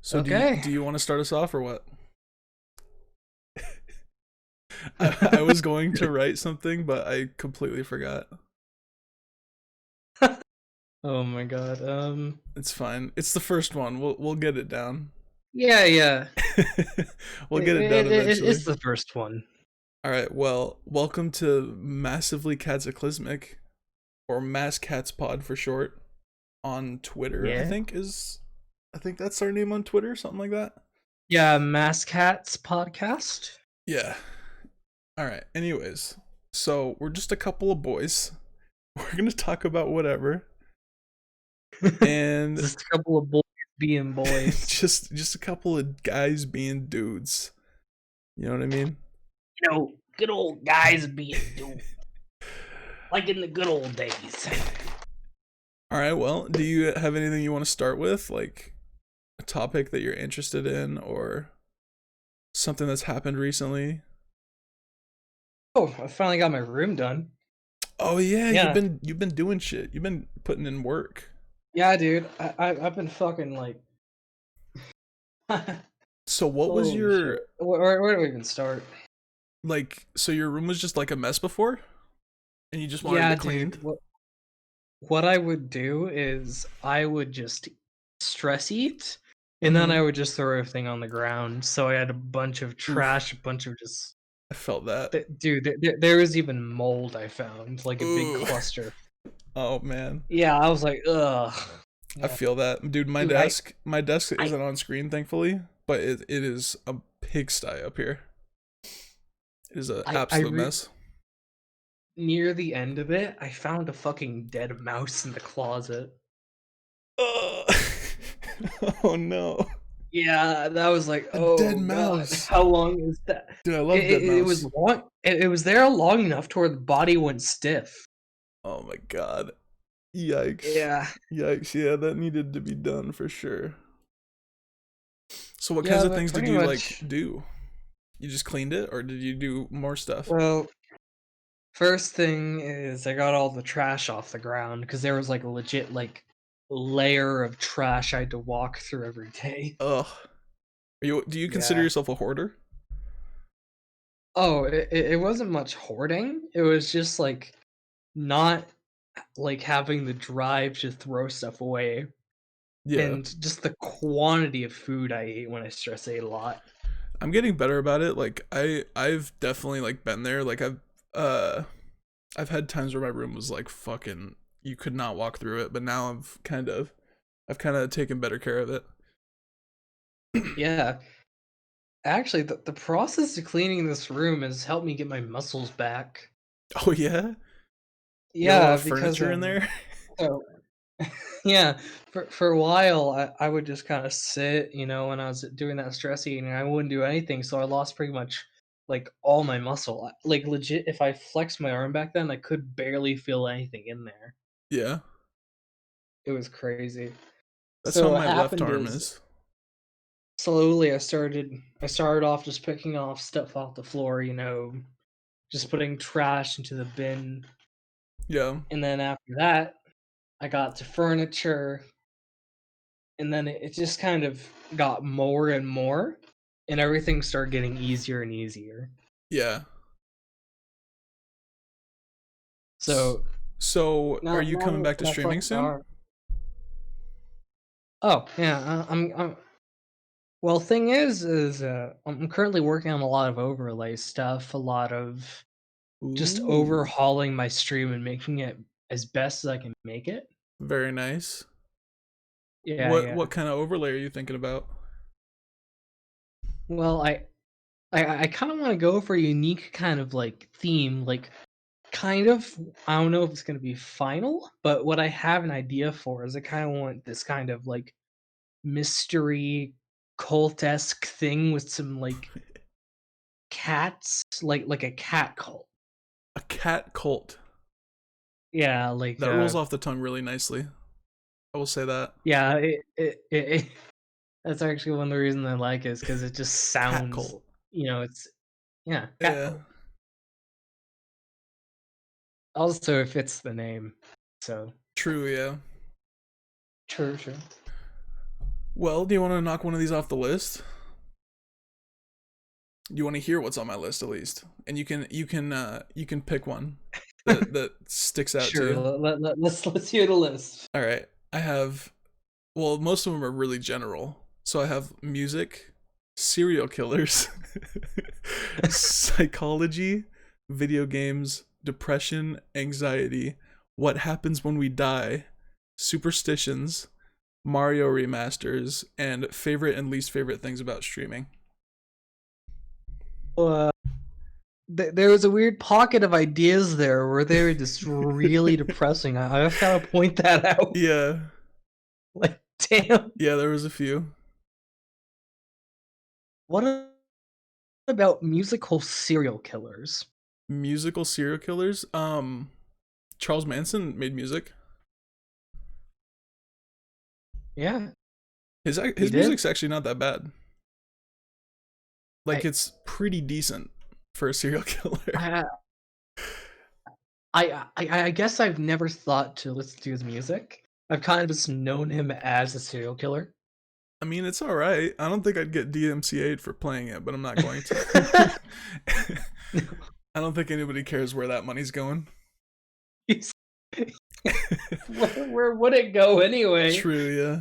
So Okay. do you want to start us off or what? I was going to write something, but I completely forgot. Oh my god. It's fine. It's the first one. We'll get it down. Yeah, yeah. We'll get it down It's eventually. the first one. All right. Well, welcome to Massively Katzaclysmic, or Mass Cats Pod for short, on Twitter. Yeah. I think that's our name on Twitter, something like that. Yeah, Mass Cats podcast. Yeah. All right. Anyways, so we're just a couple of boys. We're gonna talk about whatever, and Just a couple of boys being boys. just a couple of guys being dudes. You know what I mean? Good old guys being dudes. Like in the good old days. All right. Well, do you have anything you want to start with, like a topic that you're interested in, or something that's happened recently? Oh, I finally got my room done. Oh yeah, Yeah. you've been doing shit. You've been putting in work. Yeah, dude. I've been fucking like So what was holy shit. your Where do we even start? like? So your room was just like a mess before, and you just wanted Yeah, it cleaned. dude. What I would do is I would just stress eat, and then Mm-hmm. I would just throw everything on the ground. So I had a bunch of Oof, trash, a bunch of just I felt that. dude. There was even mold I found, like a big Ooh. cluster. Oh man. Yeah, I was like, ugh. I Yeah, feel that. Dude, dude. my desk I, isn't on screen thankfully, but it is a pigsty up here. It is an I, I absolute re- mess. near the end of it, I found a fucking dead mouse in the closet. Oh, oh no. Yeah, that was like, A dead oh god, mouse. how long is that? Dude, I It, love dead it, it was mouse. long. It was there long enough to where the body went stiff. Oh my god. Yikes. Yeah, Yikes. Yeah, that needed to be done for sure. So what kinds yeah, of but things did pretty you like much. do? You just cleaned it or did you do more stuff? Well, first thing is I got all the trash off the ground because there was like a legit like layer of trash I had to walk through every day. Ugh. Do you consider Yeah. yourself a hoarder? Oh, it wasn't much hoarding. It was just like not like having the drive to throw stuff away Yeah. and just the quantity of food I ate when I stress ate a lot. I'm getting better about it. Like I've definitely like been there. Like uh I've had times where my room was like fucking you could not walk through it, but now I've kind of taken better care of it. Yeah. Actually, the process of cleaning this room has helped me get my muscles back. Oh yeah? You got a lot Yeah, of because furniture in there? so yeah, for a while I would just kind of sit, when I was doing that stress eating, and I wouldn't do anything, so I lost pretty much like all my muscle. Like legit, if I flexed my arm back then, I could barely feel anything in there. Yeah. It was crazy. That's how So what my left happened arm is is. slowly I started off just picking off stuff off the floor, just putting trash into the bin, Yeah. and then after that, I got to furniture, and then it just kind of got more and more, and everything started getting easier and easier. Yeah. S- So So, are you coming now back to that's streaming like soon? oh yeah, I'm well. Thing is I'm currently working on a lot of overlay stuff, a lot of just Ooh, overhauling my stream and making it as best as I can make it. very nice. Yeah, What yeah. kind of overlay are you thinking about? Well, I kind of want to go for a unique kind of like theme, like kind of. I don't know if it's gonna be final, but what I have an idea for is I kind of want this kind of like mystery cult-esque thing with some like cats, like a cat cult. A cat cult. Yeah, like That rolls off the tongue really nicely. I will say that. yeah, that's actually one of the reasons I like it is because it just Cat sounds, cult. it's yeah, cat Yeah. cult. Also, it fits the name, so True, yeah. true, true. Well, do you want to knock one of these off the list? You want to hear what's on my list at least, and you can pick one that sticks out to Sure, you. let's hear the list. All right, I have. Well, most of them are really general. So I have music, serial killers, psychology, video games, depression, anxiety, what happens when we die, superstitions, Mario remasters, and favorite and least favorite things about streaming. Uh, there was a weird pocket of ideas there where they were just really depressing. I just gotta point that out. Yeah, Like, damn. yeah, there was a few. What about musical serial killers? Musical serial killers. Charles Manson made music. Yeah, he His did. music's actually not that bad. Like I it's pretty decent for a serial killer. I I guess I've never thought to listen to his music. I've kind of just known him as a serial killer. I mean, it's all right. I don't think I'd get DMCA'd for playing it, but I'm not going to. I don't think anybody cares where that money's going. He's- where would it go anyway? True, yeah.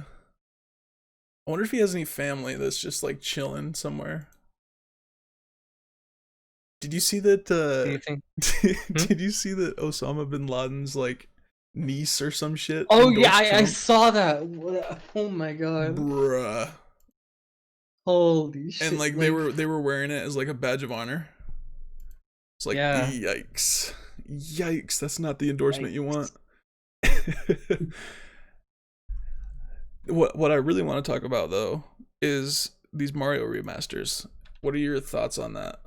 I wonder if he has any family that's just like chilling somewhere. Did you see that? Do you think? Hmm? Did you see that Osama bin Laden's like niece or some shit Oh yeah, endorsed I Trump? saw that. Oh my god! Bruh. Holy And shit! like they were wearing it as like a badge of honor. It's like Yeah. yikes, yikes. That's not the endorsement you want. Yikes. What I really want to talk about though is these Mario remasters. What are your thoughts on that?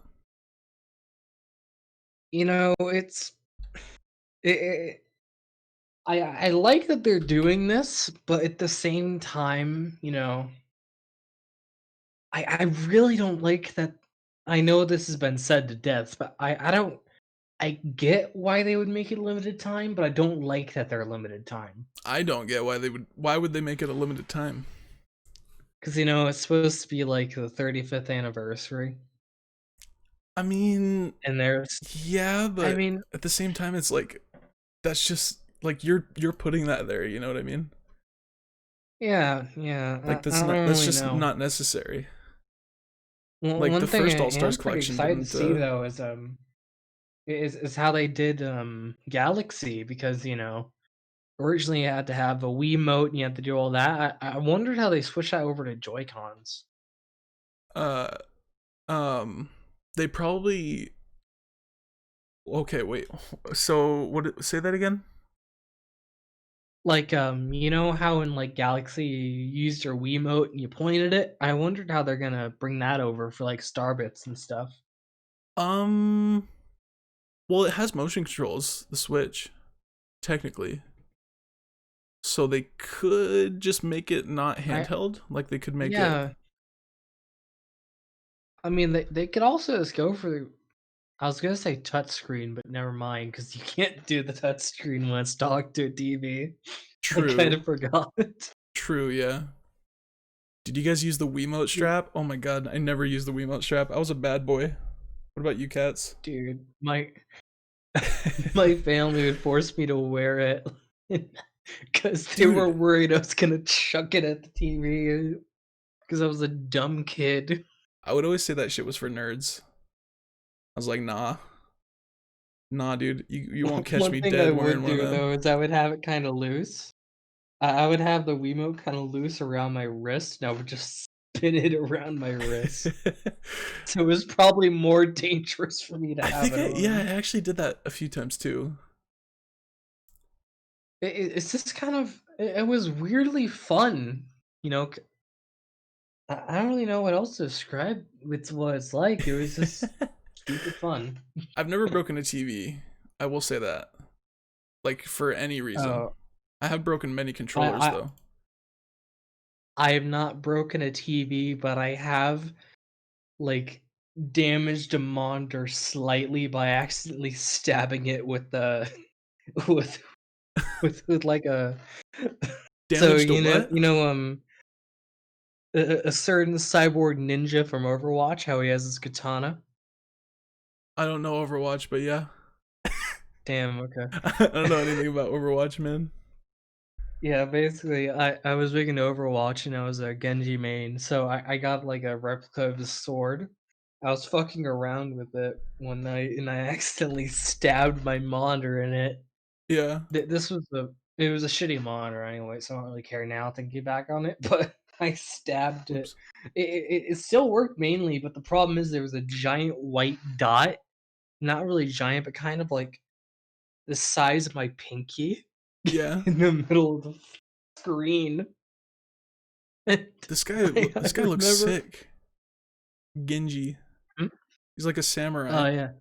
It, I like that they're doing this, but at the same time, I really don't like that. I know this has been said to death, but I don't. I get why they would make it limited time, but I don't like that they're limited time. I don't get why would they make it a limited time? Because it's supposed to be like the 35th anniversary, I mean, and there's, yeah, I but mean, at the same time it's like that's just like you're putting that there, you know what I mean? yeah, yeah. Like I don't that's really just know. not necessary. Well, Like the one thing I first am All-Stars pretty collection excited to didn't see though is how they did Galaxy, because originally you had to have a Wiimote and you had to do all that. I wondered how they switched that over to Joy Cons. uh um they probably okay, wait. So what say that again? Like, you know how in like Galaxy you used your Wiimote and you pointed it? I wondered how they're gonna bring that over for like Starbits and stuff. Um well, it has motion controls, the Switch, technically. So they could just make it not I handheld, like they could make it Yeah, I mean they could also just go for. I was gonna say touchscreen, but never mind, because you can't do the touchscreen when it's talk to a TV. I kind true. of forgot. True, yeah. Did you guys use the Wiimote strap? Oh my god, I never used the Wiimote strap. I was a bad boy. What about you cats? Dude, my family would force me to wear it because they were Dude, worried I was gonna chuck it at the TV because I was a dumb kid. I would always say that shit was for nerds. I was like, nah. Nah, dude, you won't catch One me thing I dead wearing would one of do them. though is I would have it kind of loose. I would have the Wiimote kind of loose around my wrist, and I would just spin it around my wrist. So it was probably more dangerous for me to I have think it yeah, I on. actually did that a few times too. It's just kind of it was weirdly fun, you know. I don't really know what else to describe with what it's like. It was just stupid fun. I've never broken a TV. I will say that. Like for any reason. Oh, I have broken many I, controllers I though. I have not broken a TV, but I have like damaged a monitor slightly by accidentally stabbing it with the with with like a so Damaged a what? a certain cyborg ninja from Overwatch, how he has his katana. I don't know Overwatch, but yeah. Damn, okay. I don't know anything about Overwatch, man. Yeah, basically, I was big into Overwatch and I was a Genji main, so I got like a replica of his sword. I was fucking around with it one night and I accidentally stabbed my monitor in it. Yeah. This was it was a shitty monitor anyway, so I don't really care now thinking back on it, but I stabbed it. Oops. It still worked mainly, but the problem is there was a giant white dot, not really giant, but kind of like the size of my pinky Yeah. in the middle of the screen. And This guy I this guy looks remember. sick. Genji. Hmm? He's like a samurai. Oh yeah,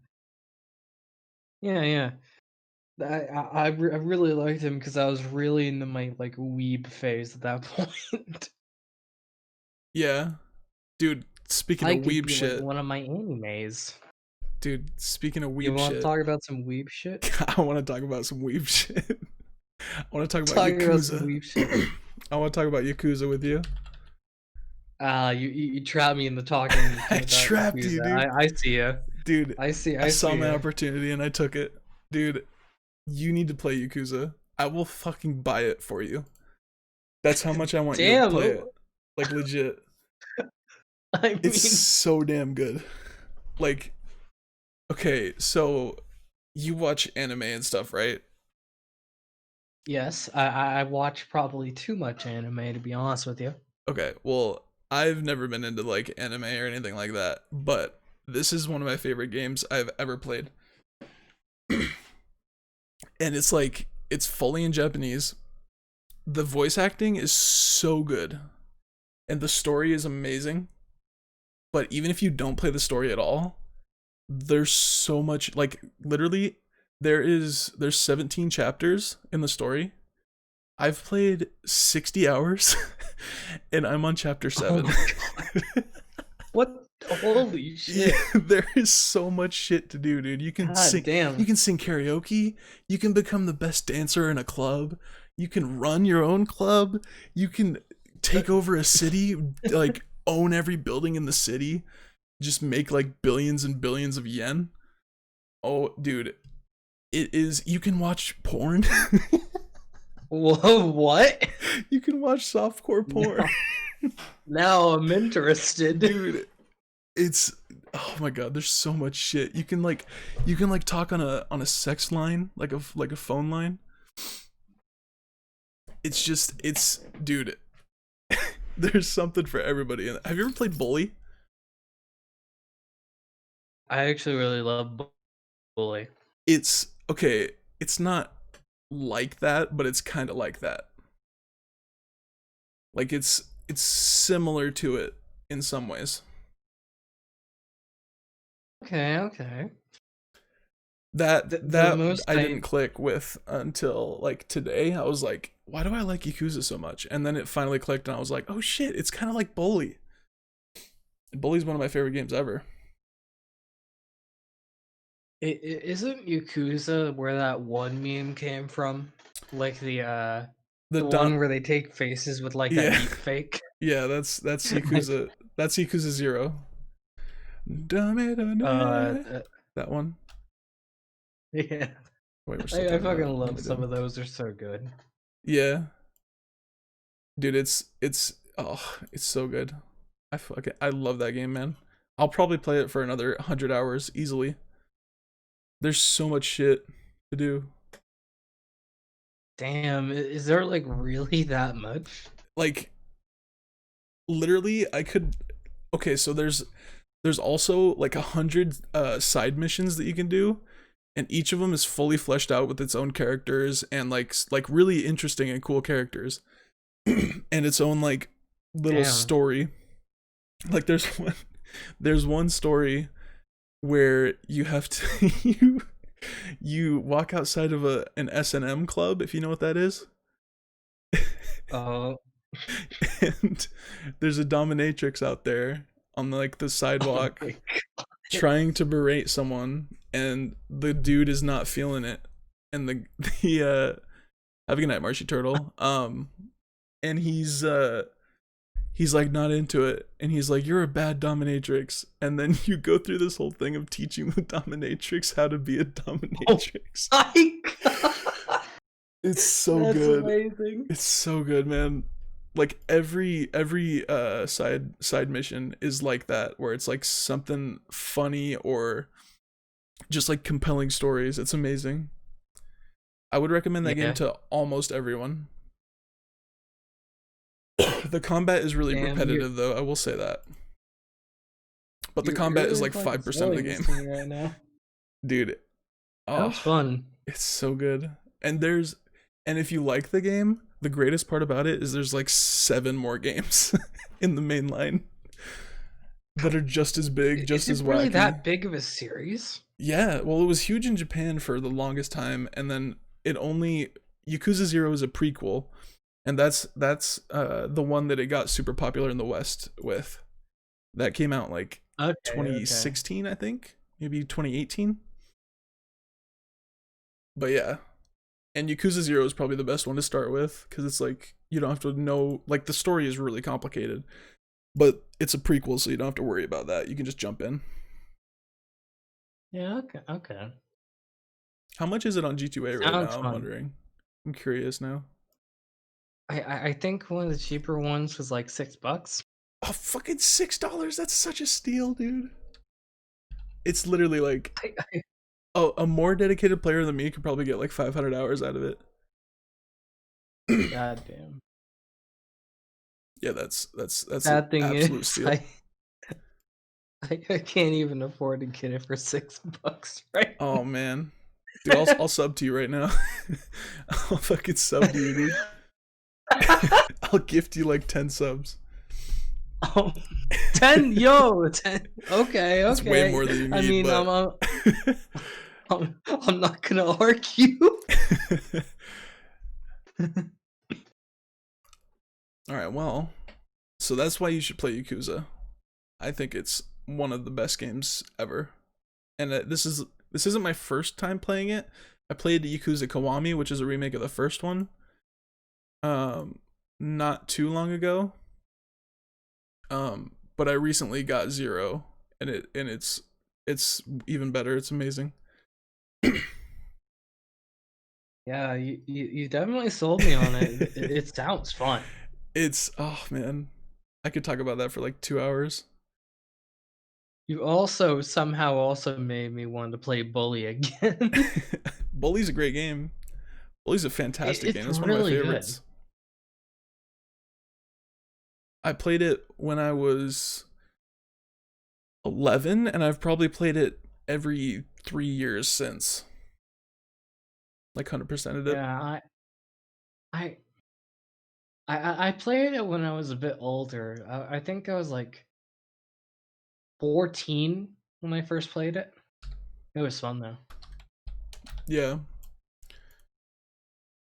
yeah, yeah. I really liked him because I was really into my like weeb phase at that point. Yeah. Dude, speaking of I could weeb be like shit. one of my animes. Dude, speaking of You weeb want to shit. talk about some weeb shit? I want to talk about some weeb shit. I want to talk about Talking about some Yakuza. weeb shit. I want to talk about Yakuza with you. You trapped me into talking I about trapped you, Yakuza. dude. I see ya. Dude, I I saw see my ya. opportunity and I took it. Dude, you need to play Yakuza. I will fucking buy it for you. That's how much I want you to Damn. play it. Like legit. I It's mean, so damn good. Like, okay, so you watch anime and stuff, right? yes, I watch probably too much anime to be honest with you. Okay, well, I've never been into like anime or anything like that, but this is one of my favorite games I've ever played. And it's like it's fully in Japanese. The voice acting is so good and the story is amazing. But even if you don't play the story at all, there's so much like literally there's 17 chapters in the story. I've played 60 hours and I'm on chapter Oh 7. my god. What? Holy Yeah, shit. there is so much shit to do, dude. God You damn. can sing karaoke, you can become the best dancer in a club, you can run your own club, you can take over a city, like own every building in the city, just make like billions and billions of yen. Oh, dude, it is you can watch porn. Whoa, what? You can watch softcore porn. Now, now I'm interested. Dude, it's oh my god, there's so much shit. You can like talk on a sex line, like a phone line. It's just it's dude, there's something for everybody. Have you ever played Bully? I actually really love Bully. It's okay, it's not like that, but it's kind of like that. Like it's similar to it in some ways. Okay, okay. That The that most I didn't I click with until like today. I was like, why do I like Yakuza so much? And then it finally clicked, and I was like, oh shit, it's kind of like Bully. Bully's one of my favorite games ever. isn't Yakuza where that one meme came from? Like The the Don, one where they take faces with like that yeah, deep fake. yeah, that's I, Yakuza. That's Yakuza 0. Dame dame. uh, That one. yeah. Wait, we're still I talking about fucking it. What am love I some doing? of those. They're so good. Yeah, dude, it's oh, it's so good. I love that game, man. I'll probably play it for another 100 hours easily. There's so much shit to do. Damn, is there like really that much? Like literally, I could. Okay, so there's also like 100 side missions that you can do, and each of them is fully fleshed out with its own characters and like really interesting and cool characters, and its own like little Damn. story. Like there's one story where you have to you walk outside of an S&M club, if you know what that is. Oh, And there's a dominatrix out there on like the oh sidewalk my god. trying to berate someone, and the dude is not feeling it, and the have a good night, Marshy Turtle. And he's like not into it, and he's like, "You're a bad dominatrix," and then you go through this whole thing of teaching the dominatrix how to be a Oh dominatrix. my god, It's so that's good. amazing. It's so good, man. Like every side mission is like that, where it's like something funny or just like compelling stories. It's amazing. I would recommend that game Yeah, to almost everyone. The combat is really damn, repetitive though, I will say that. But the you're combat is really like fucking 5% of the selling this game. to me right now. Dude, oh, Sounds fun. it's so good. And if you like the game, the greatest part about it is there's like 7 more games in the main line that are just as big, just Is as it really wacky. that big of a series? Yeah, well, it was huge in Japan for the longest time, and then it only Yakuza 0 is a prequel, and that's the one that it got super popular in the West with. That came out like Okay, okay. 2016, I think, maybe 2018. But yeah, and Yakuza 0 is probably the best one to start with because it's like you don't have to know, like the story is really complicated, but it's a prequel, so you don't have to worry about that. You can just jump in. Yeah, okay, okay. How much is it on G2A right Sounds now? I'm fun. wondering. I'm curious now. I think one of the cheaper ones was like $6. Oh, fucking $6! That's such a steal, dude. It's literally like, I, oh, a more dedicated player than me could probably get like 500 hours out of it. God damn. Yeah, that's an Bad thing absolute is, steal. I can't even afford to get it for $6 right Oh man, dude, I'll sub to you right now. I'll fucking sub to you, dude. now. I'll gift you like 10 subs. Oh, 10, yo, 10. Okay, It's way okay. more than you I need, mean, but I'm not gonna argue. all right, well, so that's why you should play Yakuza. I think it's one of the best games ever. And this isn't my first time playing it. I played Yakuza Kiwami, which is a remake of the first one, not too long ago. But I recently got Zero, and it's even better. It's amazing. Yeah, you definitely sold me on it. It sounds fun. It's, oh man, I could talk about that for like 2 hours. You also somehow also made me want to play Bully again. Bully's a great game. Bully's a fantastic game. It's It's one of my really good. favorites. I played it when I was 11, and I've probably played it every 3 years since. Like 100%ed it. Yeah, I I played it when I was a bit older. I think I was like 14 when I first played it. It was fun though. Yeah,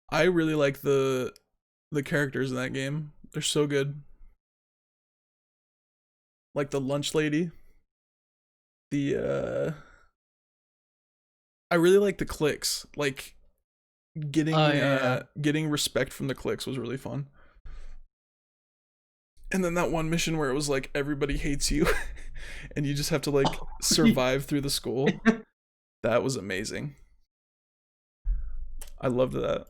I really like the characters in that game. They're so good. Like the lunch lady. The I really like the clicks. Like Oh getting yeah. getting respect from the clicks was really fun. And then that one mission where it was like everybody hates you and you just have to like Oh, survive through the school. That was amazing. I loved that.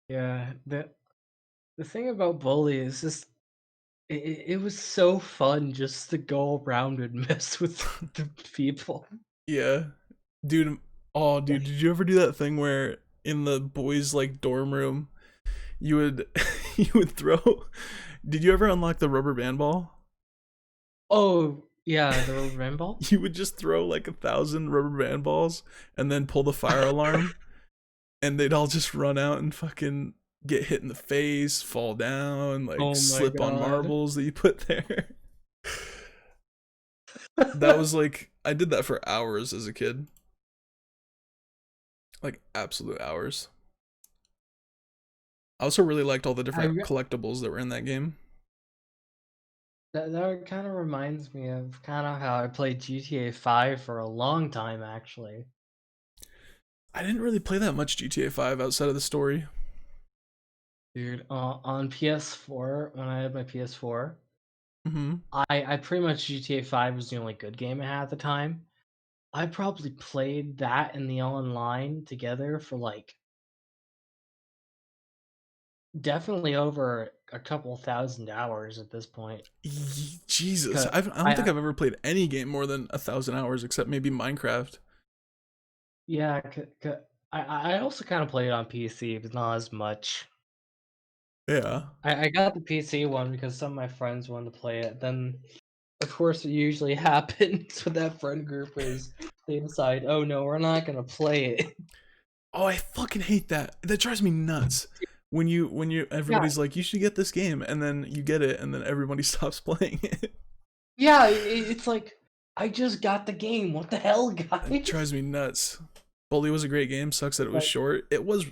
yeah. The thing about Bully is just it was so fun just to go around and mess with the people. Yeah. Dude, oh dude, did you ever do that thing where in the boys like dorm room you would you would throw, did you ever unlock the rubber band ball? Oh yeah, the rubber band ball. You would just throw like 1,000 rubber band balls and then pull the fire alarm, and they'd all just run out and fucking get hit in the face, fall down, like Oh my slip on god. marbles that you put there. That was like, I did that for hours as a kid. Like absolute hours. I also really liked all the I different re- collectibles that were in that game. that kind of reminds me of kind of how I played GTA 5 for a long time actually. I didn't really play that much GTA 5 outside of the story. Dude, on PS4, when I had my PS4, Mm-hmm. I pretty much GTA 5 was the only good game I had at the time. I probably played that and the online together for like definitely over a couple thousand hours at this point. Jesus, 'Cause I don't think I I've ever played any game more than 1,000 hours, except maybe Minecraft. yeah, I also kind of played on PC, but not as much. Yeah. I got the PC one because some of my friends wanted to play it. Then, of course, what usually happens with that friend group is they decide, oh no, we're not gonna play it. Oh, I fucking hate that. That drives me nuts. When you Yeah, everybody's like, you should get this game, and then you get it, and then everybody stops playing it. yeah, it's like I just got the game. What the hell, It guys? drives me nuts. Bully was a great game. Sucks that it was Like, short. It was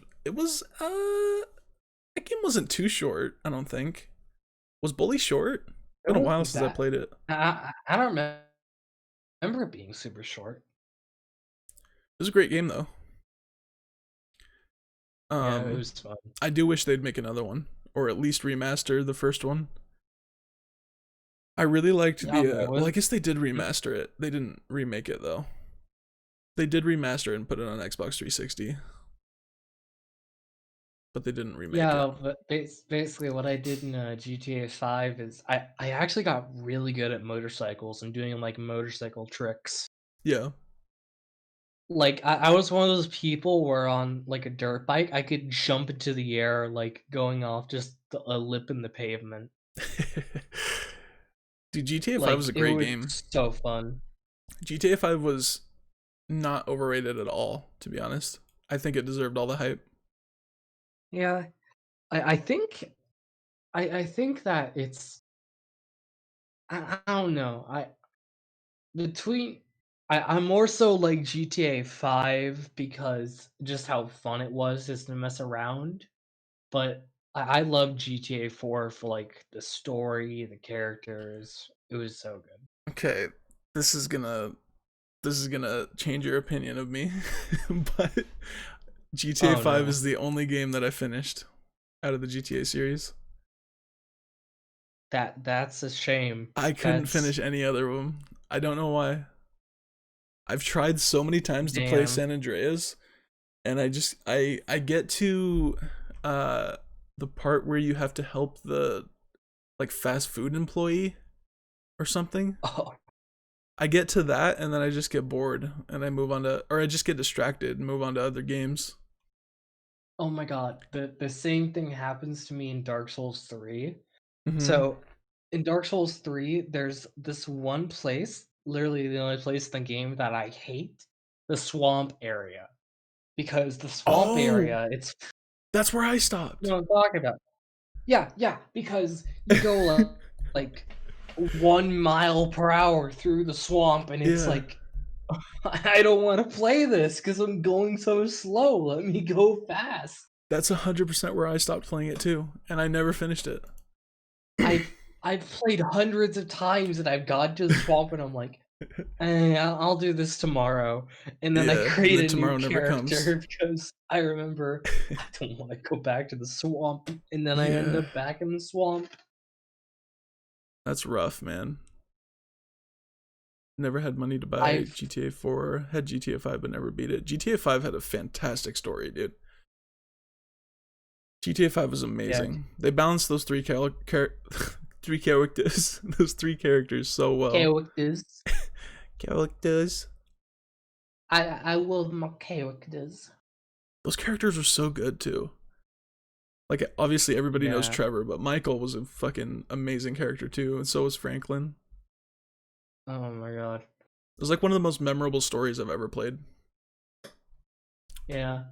that game wasn't too short, I don't think. Was Bully short? It's it been a while wasn't since I that. played it. I don't remember it being super short. It was a great game though. Yeah, it Um was fun. I do wish they'd make another one, or at least remaster the first one. I really liked Yeah, the there well, I was. guess they did remaster it. They didn't remake it though. They did remaster it and put it on Xbox 360, but they didn't remake it. Yeah, but basically what I did in GTA 5 is I actually got really good at motorcycles and doing like motorcycle tricks. Yeah. Like I was one of those people where on like a dirt bike I could jump into the air like going off just a lip in the pavement. Dude, GTA 5 was Like a it great was game. so fun. GTA 5 was not overrated at all, to be honest. I think it deserved all the hype. Yeah, I think I think that it's I don't know. Between I'm more so like GTA 5 because just how fun it was just to mess around, but I love GTA 4 for, like, the story, the characters. It was so good. Okay, this is gonna this is gonna change your opinion of me, but GTA Oh, 5 no. is the only game that I finished out of the GTA series. That's a shame. I couldn't That's finish any other of them. I don't know why. I've tried so many times to play damn. San Andreas, and I get to uh the part where you have to help the like fast food employee or something. Oh I get to that and then I just get bored and I move on to, or I just get distracted and move on to other games. oh my god, the same thing happens to me in Dark Souls 3. Mm-hmm. So, in Dark Souls 3, there's this one place, literally the only place in the game that I hate, the swamp area. Because the swamp Oh, area, it's that's where I you stopped. know what I'm talking about. Yeah, yeah, because you go like 1 mile per hour through the swamp, and it's Yeah, like, I don't want to play this because I'm going so slow. Let me go fast. that's 100% where I stopped playing it too, and I never finished it. I've played hundreds of times, and I've got to the swamp, and I'm like, I'll do this tomorrow. And then I Yeah, and create then a new tomorrow never comes. character because I remember I don't want to go back to the swamp. And then I end Yeah, up back in the swamp. that's rough, man. Never had money to buy I've GTA 4. Had GTA 5, but never beat it. GTA 5 had a fantastic story, dude. GTA 5 was yeah, amazing. They balanced those three characters, those three characters so okay well. with this. Characters. I love my characters. Those characters were so good too. Like obviously everybody knows Yeah. Trevor, but Michael was a fucking amazing character too, and so was Franklin. Oh my god. It was like one of the most memorable stories I've ever played. Yeah.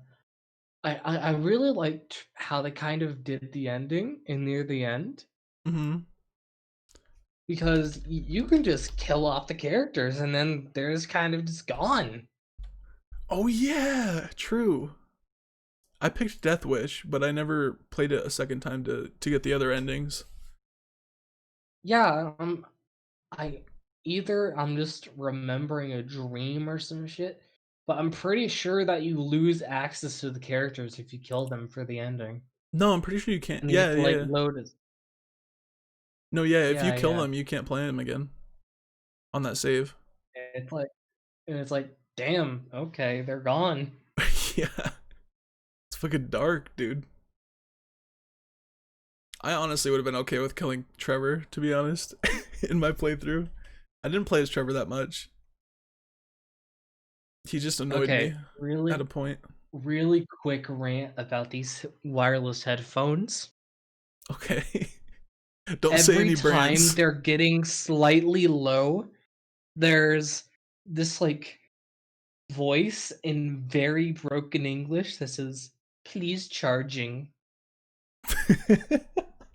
I really liked how they kind of did the ending in near the end Mm-hmm. because you can just kill off the characters and then they're just kind of just gone. Oh yeah, true. I picked Death Wish, but I never played it a second time to get the other endings. Yeah, I either I'm just remembering a dream or some shit, but I'm pretty sure that you lose access to the characters if you kill them for the ending. No, I'm pretty sure you can't. and you have Yeah, to like yeah. load it. No, yeah. If you Yeah, kill yeah. them, you can't play them again on that save. It's like and it's like, damn, okay, they're gone. Yeah, it's fucking dark, dude. I honestly would have been okay with killing Trevor, to be honest, in my playthrough. I didn't play as Trevor that much. He just annoyed Okay, me really, at a point. really quick rant about these wireless headphones. Okay. Don't say Every any time brands. they're getting slightly low, there's this like voice in very broken English that says, "Please charging."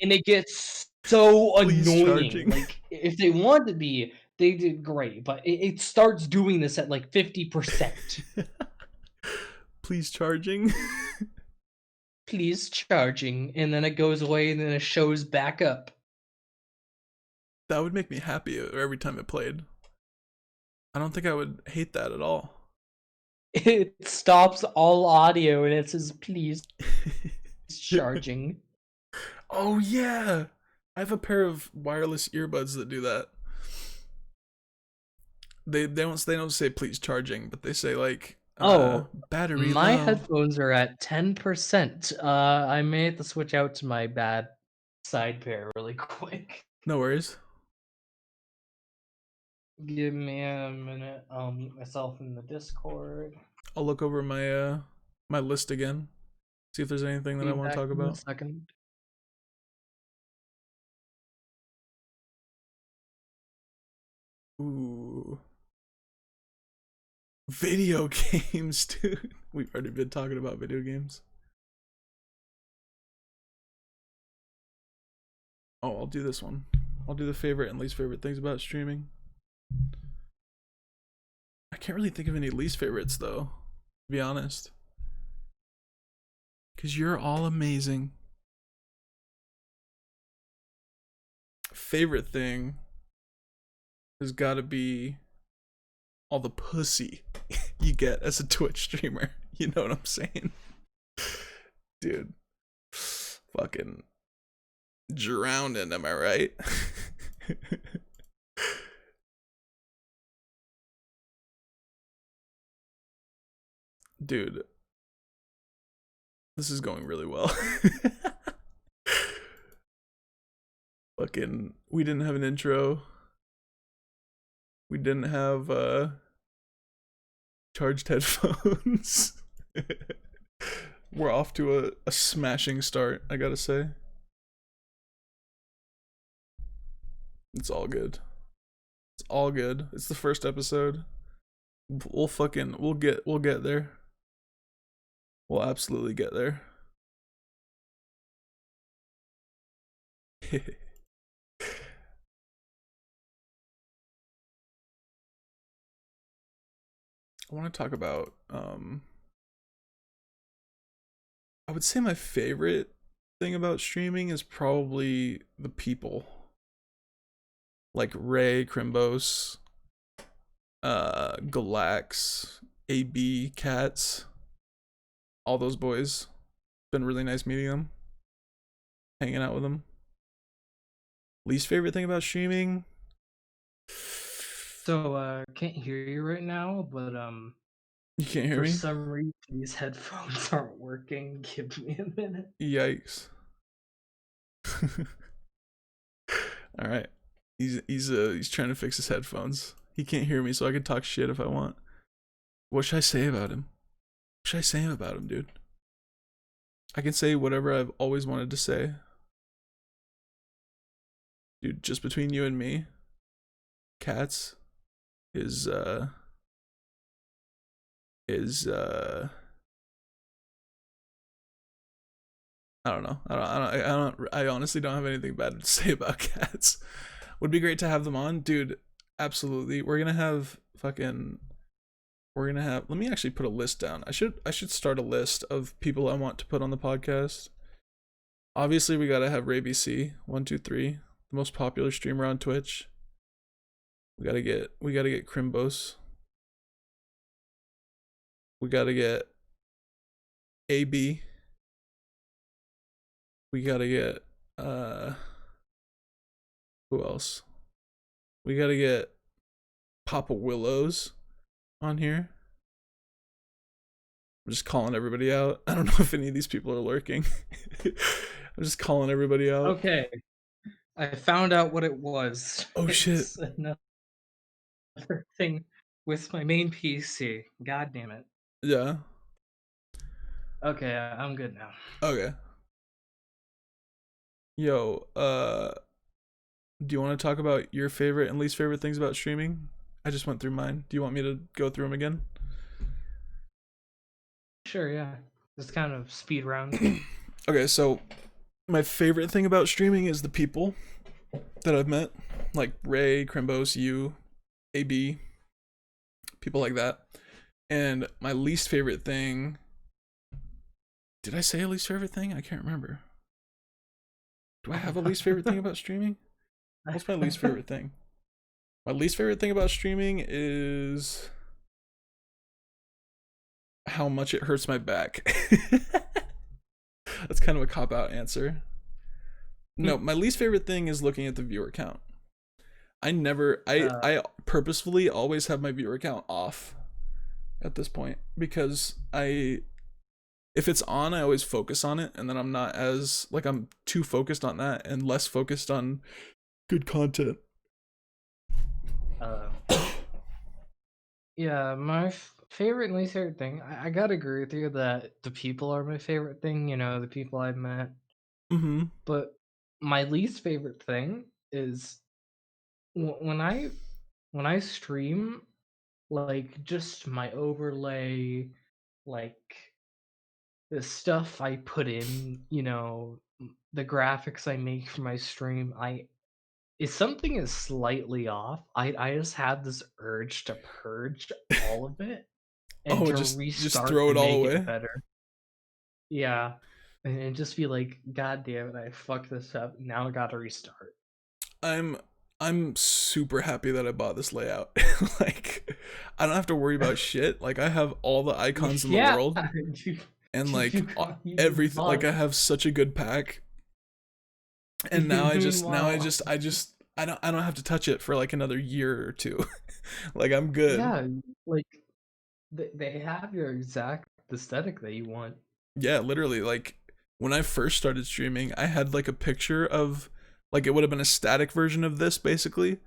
And it gets so Please annoying. charging. Like, if they wanted to be, they did great, but it starts doing this at like 50%. Please charging. Please charging, and then it goes away, and then it shows back up. That would make me happy every time it played. I don't think I would hate that at all. It stops all audio, and it says, "Please charging." Oh yeah. I have a pair of wireless earbuds that do that. They don't say please charging, but they say like Oh, battery my low. headphones are at 10%. I may have to switch out to my bad side pair really quick. No worries. Give me a minute. I'll mute myself in the Discord. I'll look over my list again. See if there's anything that I Be want to back talk in a about. second. Ooh. Video games, dude. We've already been talking about video games. Oh, I'll do this one. I'll do the favorite and least favorite things about streaming. I can't really think of any least favorites though, to be honest. Because you're all amazing. Favorite thing has got to be all the pussy you get as a Twitch streamer. You know what I'm saying? Dude. Fucking drowning, am I right? Dude, this is going really well. Fucking, we didn't have an intro. We didn't have charged headphones. We're off to a smashing start, I gotta say. It's all good. It's all good. It's the first episode. We'll get there. We'll absolutely get there. I want to talk about I would say my favorite thing about streaming is probably the people. Like Ray, Krimbos, Galax, AB, Cats, all those boys. Been really nice meeting them, hanging out with them. Least favorite thing about streaming? So, can't hear you right now, but You can't hear for me? some reason these headphones aren't working. Give me a minute. Yikes. All right. He's trying to fix his headphones. He can't hear me, so I can talk shit if I want. What should I say about him? What should I say about him, dude? I can say whatever I've always wanted to say. Dude, just between you and me, Cats is I don't know. I honestly don't have anything bad to say about Cats. Would be great to have them on, dude. Absolutely. We're gonna have let me actually put a list down. I should start a list of people I want to put on the podcast. Obviously we gotta have Ray BC, 123, the most popular streamer on Twitch. We gotta get Krimbos. We gotta get AB. We gotta get uh who else? We gotta get Papa Willows on here. I'm just calling everybody out. I don't know if any of these people are lurking. I'm just calling everybody out. Okay, I found out what it was. Oh shit. It's another thing with my main PC. God damn it. Yeah. Okay, I'm good now. Okay. Yo, do you want to talk about your favorite and least favorite things about streaming? I just went through mine. Do you want me to go through them again? Sure, yeah. Just kind of speed round. Okay, so my favorite thing about streaming is the people that I've met, like Ray, Krimbos, you, AB, people like that. And my least favorite thing. Did I say a least favorite thing? I can't remember. Do I have a least favorite thing about streaming? What's my least favorite thing? My least favorite thing about streaming is how much it hurts my back. That's kind of a cop out answer. No, my least favorite thing is looking at the viewer count. I purposefully always have my viewer count off at this point because if it's on, I always focus on it, and then I'm not as like I'm too focused on that and less focused on good content. uh, yeah, my favorite and least favorite thing. I gotta agree with you that the people are my favorite thing. You know, the people I've met. Mm-hmm. But my least favorite thing is when I stream, like just my overlay, like the stuff I put in, you know, the graphics I make for my stream, I if something is slightly off, I just have this urge to purge all of it and Oh, to just restart throw it and all make it away. better. Yeah. And just be like, God damn it, I fucked this up. Now I gotta restart. I'm I'm super happy that I bought this layout. Like I don't have to worry about shit. Like I have all the icons in the Yeah, world you and like you everything. Like I must. have such a good pack. And now Meanwhile, I don't have to touch it for like another year or two. Like I'm good. yeah, like they have your exact aesthetic that you want. Yeah, literally like when I first started streaming, I had like a picture of like it would have been a static version of this basically,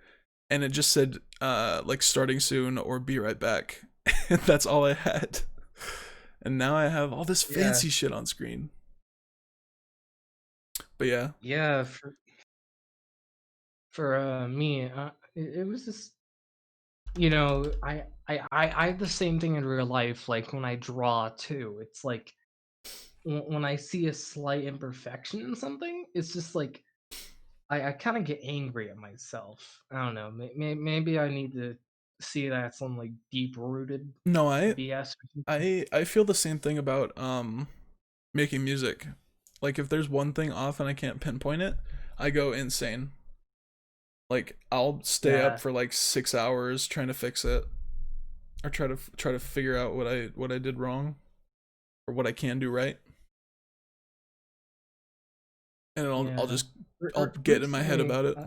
and it just said like starting soon or be right back. And that's all I had. And now I have all this Yeah, fancy shit on screen. But yeah. yeah. For me, it was just you know I have the same thing in real life. Like when I draw too, it's like when I see a slight imperfection in something, it's just like I kind of get angry at myself. I don't know. Maybe I need to see that some like deep rooted No, BS or something. I feel the same thing about making music. Like if there's one thing off and I can't pinpoint it, I go insane. Like I'll stay up Yeah, for like 6 hours trying to fix it or try to figure out what I did wrong or what I can do right. And I'll yeah. just I'll get in my head Recently, about it.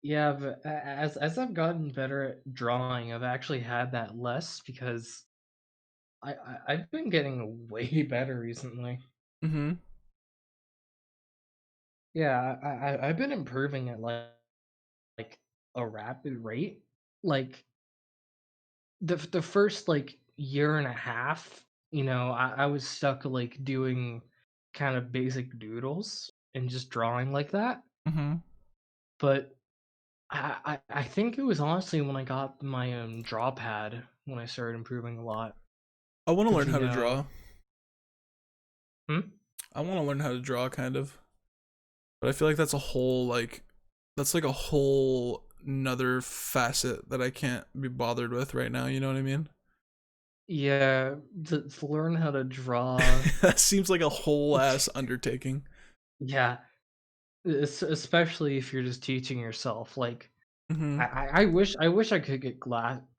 yeah, but as I've gotten better at drawing, I've actually had that less because I've been getting way better recently. Mhm. Yeah, I've been improving at like a rapid rate. Like the first like year and a half, you know, I was stuck like doing kind of basic doodles and just drawing like that. Mhm. But I think it was honestly when I got my draw pad when I started improving a lot. I want to Cause learn how you to know, draw. hmm? I want to learn how to draw kind of. But I feel like that's like a whole another facet that I can't be bothered with right now, you know what I mean? Yeah, to learn how to draw. That seems like a whole ass undertaking. Yeah, especially if you're just teaching yourself. Like Mhm. I wish I could get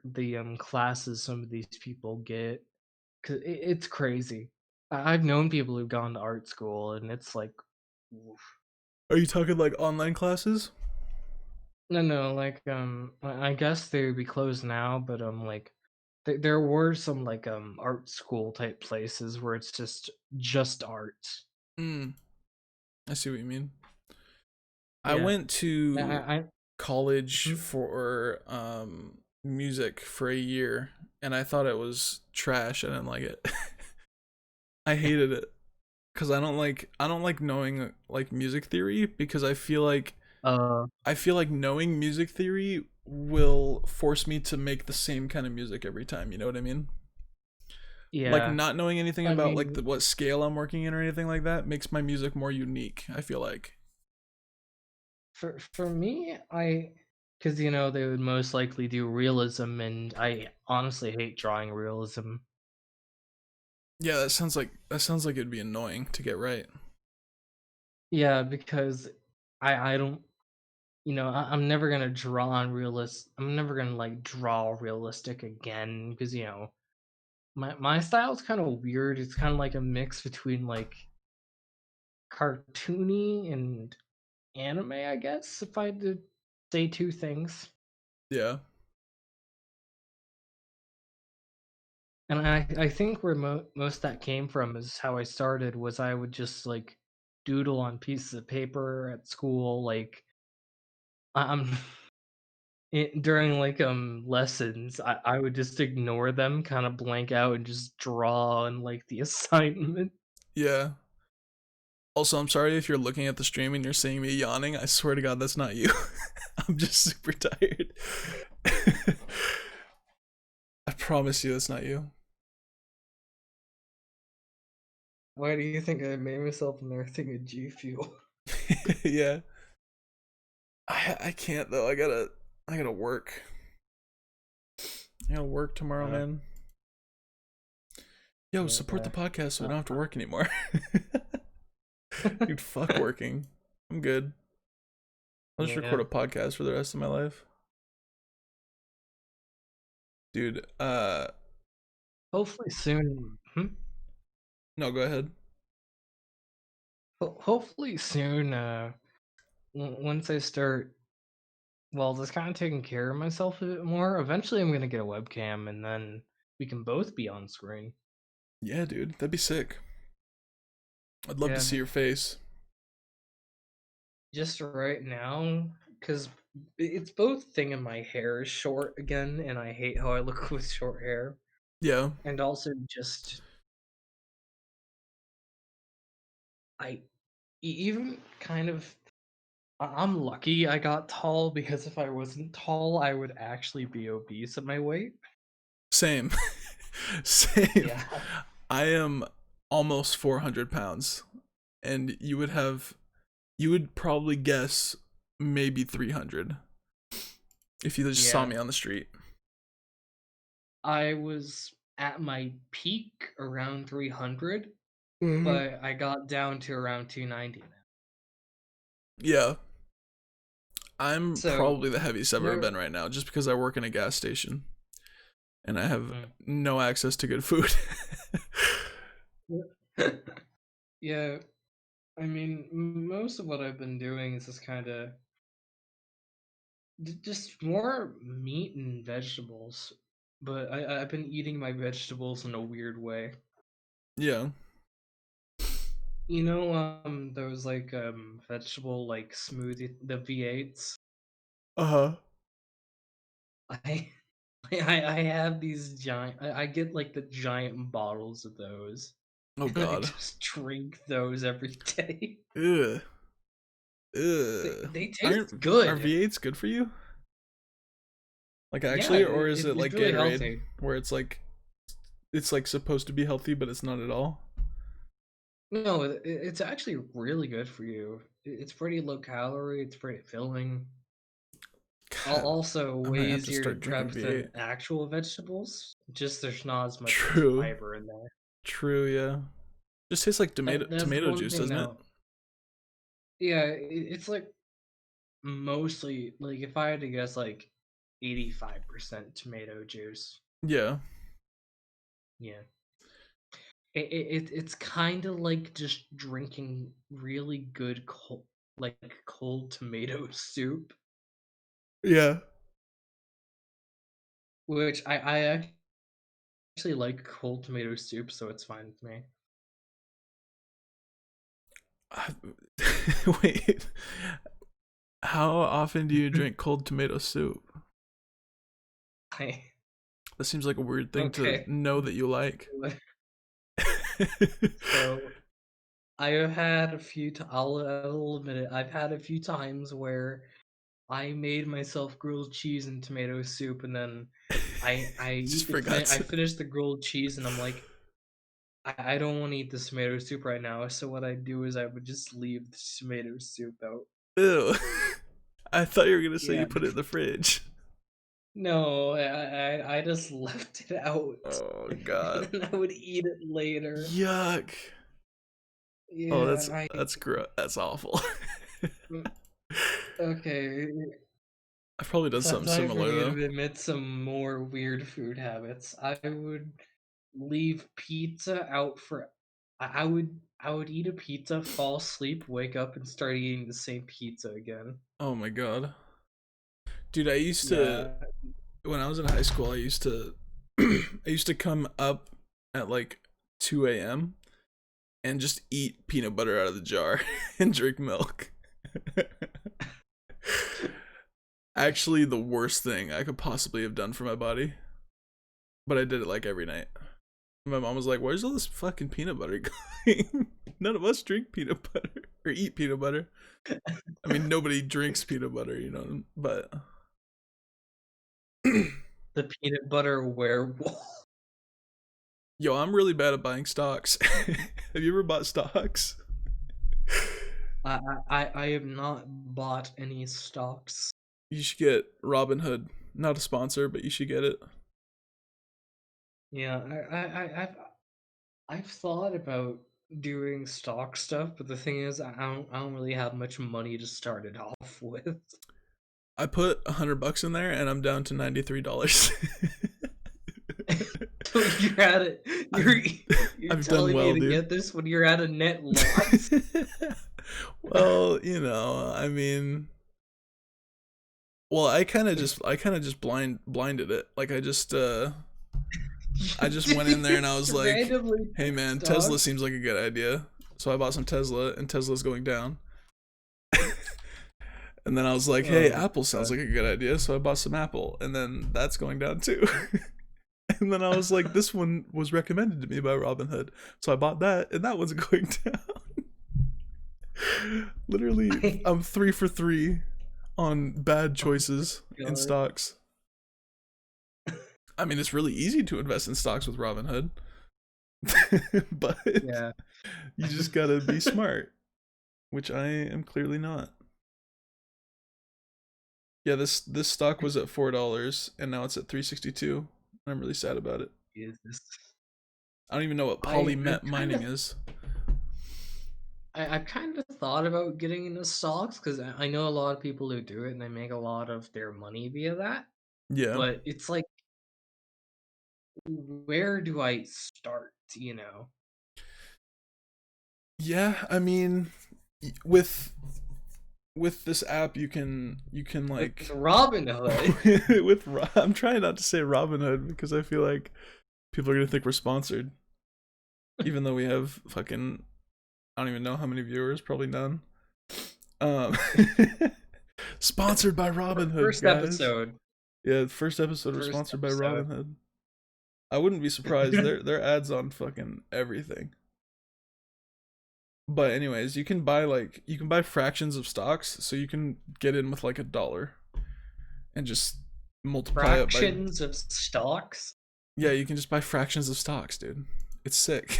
the classes some of these people get, 'cause it's crazy. I've known people who've gone to art school, and it's like, oof. Are you talking like online classes? No, no, like I guess they would be closed now, but like there were some like art school type places where it's just art. Mm, I see what you mean. I Yeah, went to I college mhm. for music for a year, and I thought it was trash. I didn't like it. I hated it because I don't like knowing like music theory because uh I feel like knowing music theory will force me to make the same kind of music every time. You know what I mean? Like yeah. not knowing anything I about like mean, what scale I'm working in or anything like that makes my music more unique. I feel like. for me, because they would most likely do realism, and I honestly hate drawing realism. Yeah, that sounds like it'd be annoying to get right. Yeah, because I don't I'm never gonna I'm never gonna like draw realistic again because my style's kind of weird. It's kind of like a mix between like cartoony and anime, I guess, if I had to say two things. Yeah. And I think where most that came from is how I started was I would just like doodle on pieces of paper at school, like I'm during like lessons, I would just ignore them, kind of blank out, and just draw on like the assignment. Yeah. Also, I'm sorry if you're looking at the stream and you're seeing me yawning. I swear to God, that's not you. I'm just super tired. I promise you, that's not you. Why do you think I made myself an earthing a G Fuel? Yeah. I can't though. I gotta work. I gotta work tomorrow, Uh, man. Yo, support the yeah. podcast so we Uh, don't have to work anymore. Dude, fuck working. I'm good. I'll just record yeah. a podcast for the rest of my life. Dude, Hopefully soon. no, go ahead. Hopefully soon. Once I start, well, just kind of taking care of myself a bit more. Eventually, I'm gonna get a webcam, and then we can both be on screen. Yeah, dude, that'd be sick. I'd love to Yeah. see your face. Just right now, because it's both thing and my hair is short again, and I hate how I look with short hair. Yeah. And also just I even kind of I'm lucky I got tall because if I wasn't tall, I would actually be obese at my weight. Same. Same. Yeah. I am almost 400 pounds, and you would probably guess maybe 300 if you just saw Yeah. me on the street. I was at my peak around 300, Hmm. but I got down to around 290 now. Yeah, I'm So, probably the heaviest I've ever there been right now, just because I work in a gas station and I have mm. no access to good food. Yeah, I mean, most of what I've been doing is just kind of just more meat and vegetables. But I've been eating my vegetables in a weird way. Yeah. Those like vegetable like smoothie, the V8s. Uh huh. I I have these giant. I get like the giant bottles of those, Oh and I God. just drink those every day. Ugh. They Ugh. they taste Aren't good. V8s good for you? Like Yeah, actually, or is it it's like really Gatorade, healthy. where it's like supposed to be healthy, but it's not at all? No, it's actually really good for you. It's pretty low calorie. It's pretty filling. God, Also I might way have to easier to start drinking prep than V8. actual vegetables. Just there's not as much like True. fiber in there. True. Yeah. Just tastes like tomato That's the tomato one juice, thing doesn't it? now. Yeah, it's like mostly like if I had to guess like 85% tomato juice. Yeah. Yeah. It's kind of like just drinking really good cold tomato soup, Yeah. which I actually like cold tomato soup, so it's fine with me. I- Wait. How often do you drink cold tomato soup? I That seems like a weird thing to okay. know that you like. So I have had a few. I'll admit it. I've had a few times where I made myself grilled cheese and tomato soup, and then I Just eat forgot I to. finish the grilled cheese, and I'm like, I don't want to eat this tomato soup right now. So what I do is I would just leave the tomato soup out. Ew. I thought you were gonna say you Yeah, put it in the fridge. no, I just left it out, Oh and god. then I would eat it later. Yuck. Oh, Yeah, I that's gross. That's awful. mm, okay. I've probably done something Time for similar me though. to admit some more weird food habits. I would leave pizza out for I would eat a pizza, fall asleep, wake up, and start eating the same pizza again. Oh my god. Dude, I used to Yeah. when I was in high school, I used to I used to come up at like 2 a.m. and just eat peanut butter out of the jar and drink milk. Actually, the worst thing I could possibly have done for my body, but I did it like every night. My mom was like, "Where's all this fucking peanut butter going? None of us drink peanut butter or eat peanut butter. I mean, nobody drinks peanut butter, you know, but The peanut butter werewolf. yo, I'm really bad at buying stocks. Have you ever bought stocks? I have not bought any stocks. You should get Robinhood. Not a sponsor, but you should get it. Yeah, I've thought about doing stock stuff, but the thing is, I don't really have much money to start it off with. I put $100 in there, and I'm down to $93. So you're at it. I've You're I've done telling me well, to dude. get this when you're at a net loss. Well, you know, I mean, well, I kind of just blinded it. Like I just Did went in you there and I just was like, randomly "Hey pick man, Tesla stocks? seems like a good idea." So I bought some Tesla, and Tesla's going down. And then I was like, "Hey, Oh Apple sounds god. like a good idea." So I bought some Apple, and then that's going down too. And then I was like, "This one was recommended to me by Robinhood." So I bought that, and that one's going down. Literally, I, I'm 3 for 3 on bad oh choices in god. stocks. I mean, it's really easy to invest in stocks with Robinhood, but Yeah. you just gotta be smart, which I am clearly not. Yeah, this stock was at $4, and now it's at 362. I'm really sad about it. Jesus. I don't even know what I've polymet kind mining of is. I've kind of thought about getting into stocks because I know a lot of people who do it and they make a lot of their money via that. Yeah, But it's like, where do I start? You know, yeah. I mean, with this app, you can with like Robinhood. I'm trying not to say Robinhood because I feel like people are gonna think we're sponsored, even though we have fucking I don't even know how many viewers, probably none. Um, sponsored by Robinhood, First guys. episode. Yeah, the first episode was First sponsored by episode. Robinhood. I wouldn't be surprised. Their ads on fucking everything. But anyways, you can buy fractions of stocks, so you can get in with like $1 and just multiply it by Fractions of stocks. yeah, you can just buy fractions of stocks, dude. It's sick.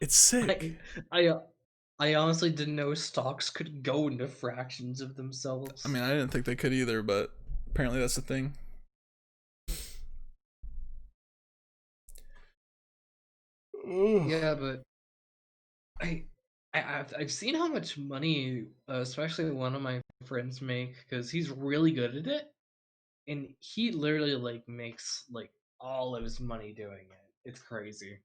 It's sick. I I I honestly didn't know stocks could go into fractions of I themselves. mean, I didn't think they could either, but apparently that's the thing. Ugh. Yeah, but I, I've seen how much money, especially one of my friends make because he's really good at it, and he literally like makes like all of his money doing it. It's crazy.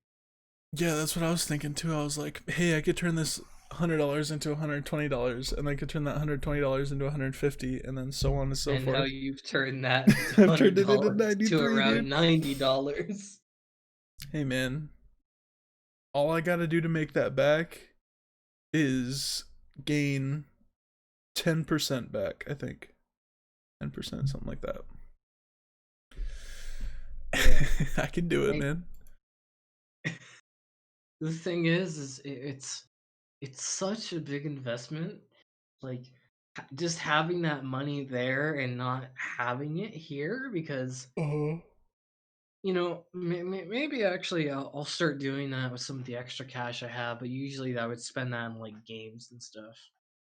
Yeah, that's what I was thinking too. I was like, hey, I could turn this $100 into $120, and I could turn that $120 into 150, and then so on and so And now forth. you've turned that I've hundred turned it into dollars to 93, around dude. $90. Hey, man, all I gotta do to make that back is gain 10% back. I think 10%, something like that. Yeah. I can do it, I, man. the thing is it's such a big investment. Like just having that money there and not having it here because Uh-huh. maybe actually I'll start doing that with some of the extra cash I have, but usually I would spend that on like games and stuff.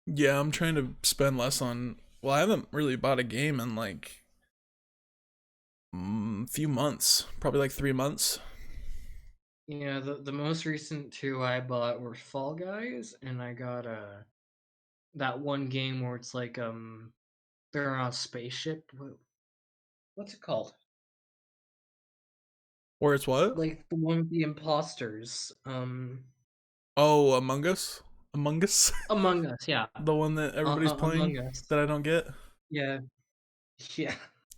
Yeah, I'm trying to spend less on. Well, I haven't really bought a game in like few months, probably like 3 months. Yeah, the most recent two I bought were Fall Guys, and I got that one game where it's like they're on a spaceship. What's it called? Or it's what? Like the one with the imposters. Oh, Among Us. Among Us. Among Us, yeah. The one that everybody's playing Among Us. that I don't get. Yeah. Yeah.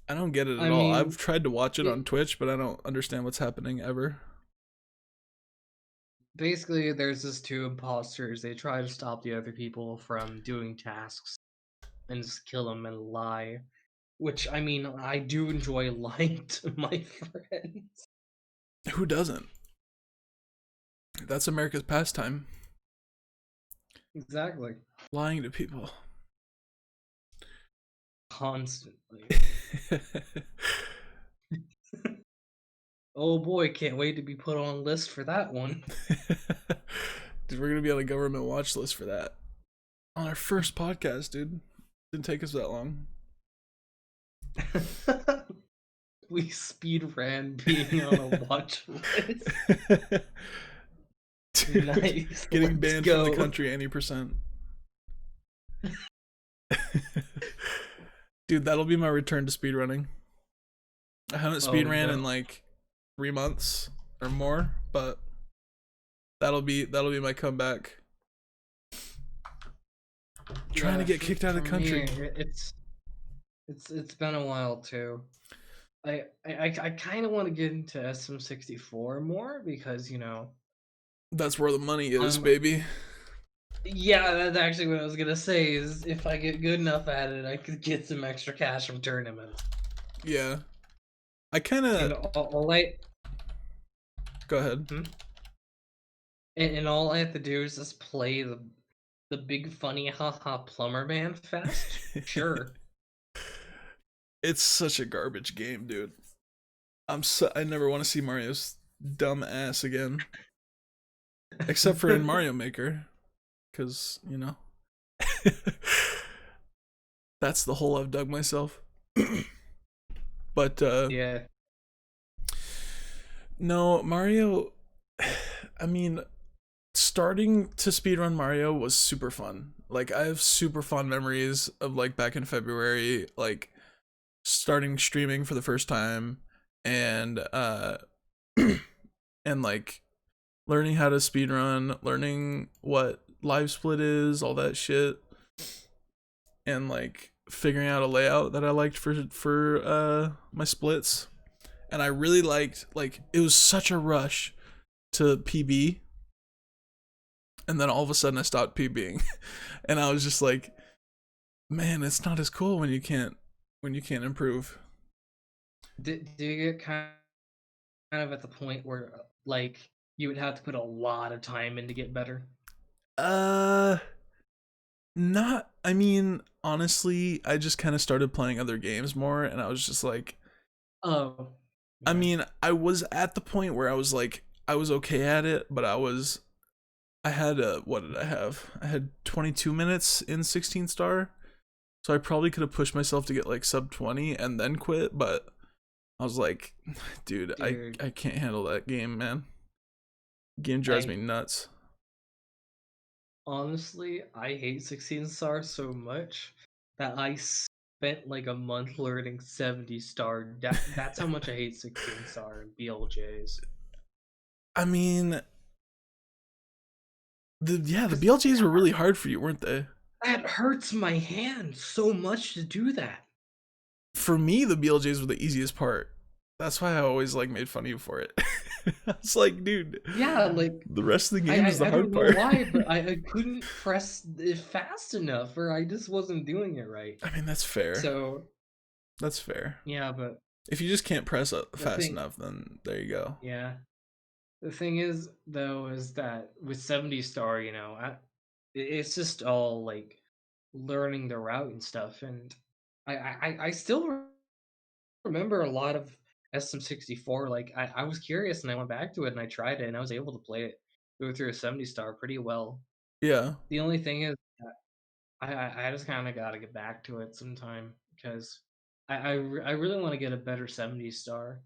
I don't get it at I all. I've mean, tried to watch it on it Twitch, but I don't understand what's happening ever. basically there's this two imposters. They try to stop the other people from doing tasks and just kill them and lie. Which I mean, I do enjoy lying to my friends. Who doesn't? That's America's pastime. Exactly. Lying to people. Constantly. Oh boy, can't wait to be put on a list for that one. Dude, we're gonna be on a government watch list for that. On our first podcast, dude. Didn't take us that long. We speed ran being on a watch list. Dude, Nice. getting Let's banned from the go. country any percent. Dude, that'll be my return to speedrunning. I haven't Oh speedran no. in like 3 months or more, but that'll be my comeback. Trying to Yeah, get kicked out for of the me, country. it's been a while too. I kind of want to get into SM64 more because That's where the money is, I'm baby. yeah, that's actually what I was gonna say. Is if I get good enough at it, I could get some extra cash from tournaments. Yeah. I kind of And all I go ahead. hmm? And all I have to do is just play the big funny haha plumber man fast. Sure. It's such a garbage game, dude. I never want to see Mario's dumb ass again, except for in Mario Maker, cuz, that's the hole I've dug myself. But Yeah. no, Mario, I mean, starting to speedrun Mario was super fun. Like I have super fond memories of like back in February, like starting streaming for the first time and and like learning how to speedrun, learning what live split is, all that shit, and like figuring out a layout that I liked for my splits. And I really liked, like, it was such a rush to PB, and then all of a sudden I stopped PBing. And I was just like, man, it's not as cool when you can't improve. Do you get kind of at the point where like you would have to put a lot of time in to get better? Uh Not, I mean, honestly, I just kind of started playing other games more, and I was just like, Oh, I yeah. mean, I was at the point where I was like, I was okay at it, but I had what did I have? I had 22 minutes in 16 star, so I probably could have pushed myself to get like sub 20 and then quit, but I was like, dude, I, Dude, I can't handle that game, man. Game drives me I nuts. honestly I hate 16 stars so much that I spent like a month learning 70 star. That's how much I hate 16 star and BLJs. I mean, the 'Cause BLJs were really hard for you, weren't they? that hurts my hand so much to do that. For me, the BLJs were the easiest part. That's why I always like made fun of you for it. It's like, dude, Yeah, like the rest of the I game is I, the I don't hard know part. why, but I couldn't press it fast enough, or I just wasn't doing it right. I mean, that's fair. So That's fair. yeah, but If you just can't press it the fast thing, enough, then there you go. yeah, the thing is though, is that with 70 star, it's just all like learning the route and stuff, and I still remember a lot of SM64. Like I was curious and I went back to it and I tried it and I was able to play it go through a 70 star pretty well. Yeah. The only thing is I just kind of got to get back to it sometime because I really want to get a better 70 star.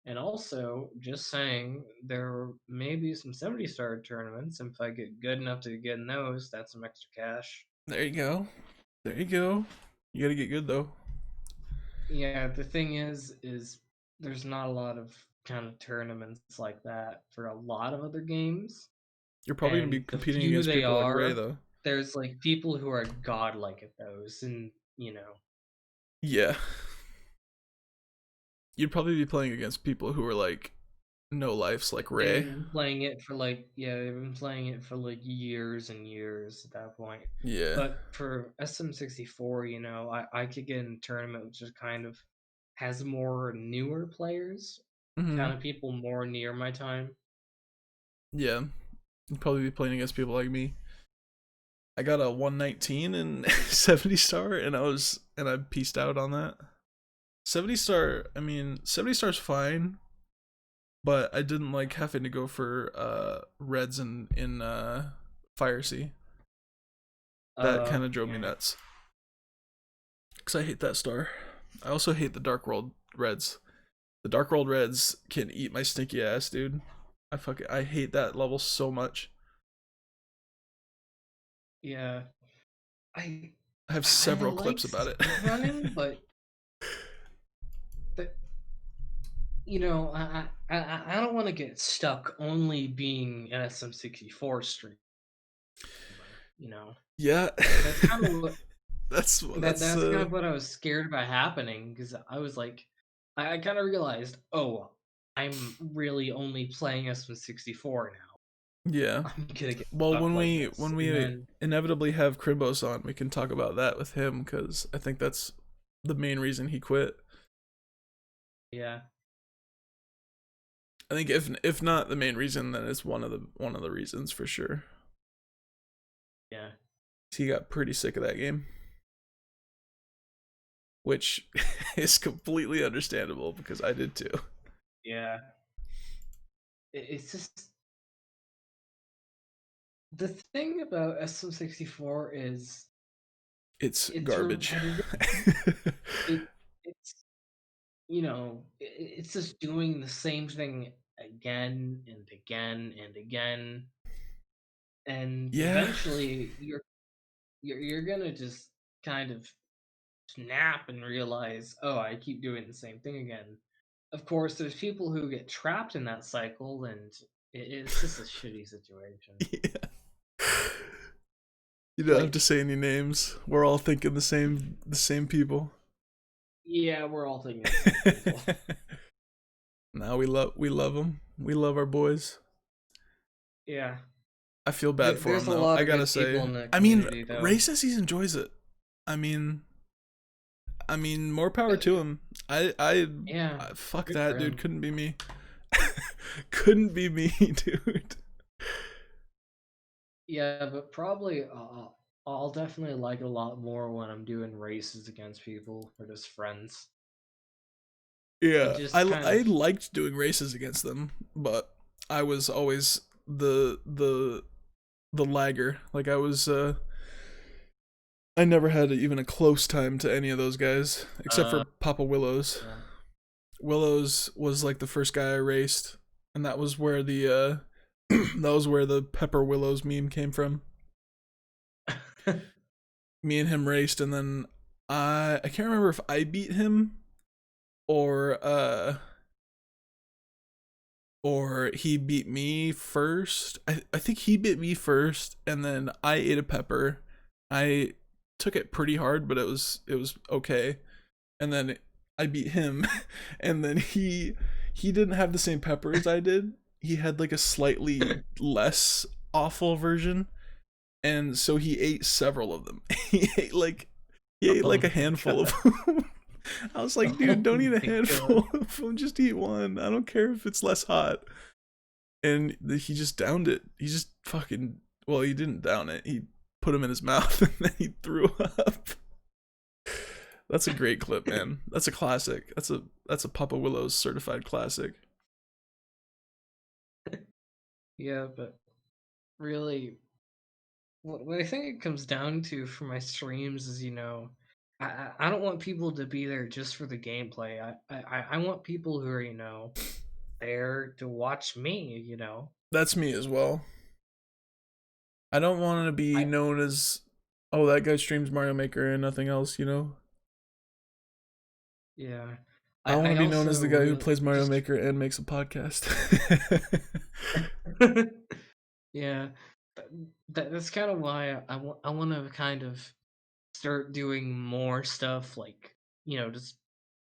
And also, just saying, there may be some 70 star tournaments. If I get good enough to get in those, that's some extra cash. There you go. There you go. You gotta get good though. Yeah, the thing is there's not a lot of kind of tournaments like that for a lot of other games. You're probably gonna be And the competing few against they people like Ray are, though. there's like people who are godlike at those, and Yeah. You'd probably be playing against people who are like no lives like they've Ray. been playing it for like yeah, they've been playing it for like years and years at that point. Yeah. But for SM64, I could get in a tournament which is kind of has more newer players, Hmm. kind of people more near my time. Yeah. You'd probably be playing against people like me. I got a 119 and 70 star, and I pieced out on that. 70 star. I mean, 70 star's fine, but I didn't like having to go for reds in Fire Sea. That kind of drove me Yeah. nuts because I hate that star. I also hate the Dark World Reds. The Dark World Reds can eat my stinky ass, dude. I hate that level so much. Yeah. I I have I several like clips about it. speedrunning, but the, I don't want to get stuck only being an SM64 streamer. Yeah. That's kind of what that That's that's kind of what I was scared about happening because I was like, I kind of realized, oh, I'm really only playing SM64 now. yeah. I'm gonna get Well, stuck when like we this, when and we then inevitably have Crimbos on, we can talk about that with him because I think that's the main reason he quit. yeah, I think if not the main reason, then it's one of the reasons for sure. yeah, He got pretty sick of that game, which is completely understandable because I did too. yeah. It's just the thing about SM64 is It's it's garbage. repetitive. It's it's just doing the same thing again and again and again, and Yeah. eventually you're gonna just kind of snap and realize, oh, I keep doing the same thing again. Of course, there's people who get trapped in that cycle, and it's just a shitty situation. Yeah. You don't have to Like, say any names. We're all thinking the same people. yeah, we're all thinking the same people. Now we love them. We love our boys. Yeah, I feel bad for there's him a though. lot I of gotta good people say. in the I mean, community, Ray though. says he enjoys it. I mean, more power Uh, to him. yeah, Fuck good for that, dude. him. Couldn't be me. Couldn't be me, dude. Yeah, but probably I'll definitely like it a lot more when I'm doing races against people or just friends. It Yeah, I just kind I of liked doing races against them, but I was always the lagger. Like I never had even a close time to any of those guys except for uh Papa Willows. yeah. Willows was like the first guy I raced, and that was where the that was where the Pepper Willows meme came from. Me and him raced, and then I can't remember if I beat him or or he beat me first. I think he beat me first, and then I ate a pepper. I took it pretty hard, but it was okay. And then I beat him, and then he didn't have the same pepper as I did. He had like a slightly less awful version, and so he ate several of them. he ate like he ate Oh like a my handful of god. them. I was like, Oh dude, don't eat a my god. handful of them. Just eat one. I don't care if it's less hot. And he just downed it. He just fucking, well, he didn't down it. He put him in his mouth and then he threw up. That's a great clip, man. That's a classic. That's a Papa Willow's certified classic. Yeah, but really, what I think it comes down to for my streams is, I don't want people to be there just for the gameplay. I want people who are, there to watch me. That's me as well. I don't want to be I known as, oh, that guy streams Mario Maker and nothing else, you know? Yeah. I want I to be known also as the guy who really plays Mario just Maker and makes a podcast. yeah. That's kind of why I want to kind of start doing more stuff like, just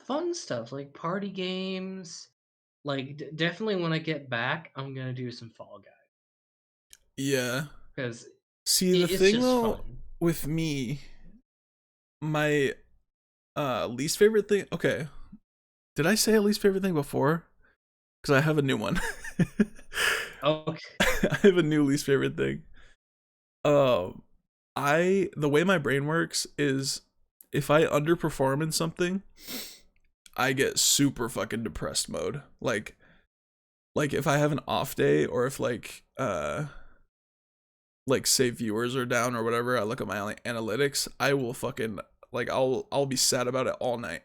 fun stuff like party games. Like definitely when I get back, I'm going to do some Fall Guys Yeah. cuz See, the it's thing just though fun. with me, my least favorite thing. Okay, did I say a least favorite thing before? Because I have a new one. Okay. I have a new least favorite thing. Um, the way my brain works is if I underperform in something, I get super fucking depressed mode. Like if I have an off day or if like say viewers are down or whatever, I look at my analytics, I will fucking like I'll be sad about it all night.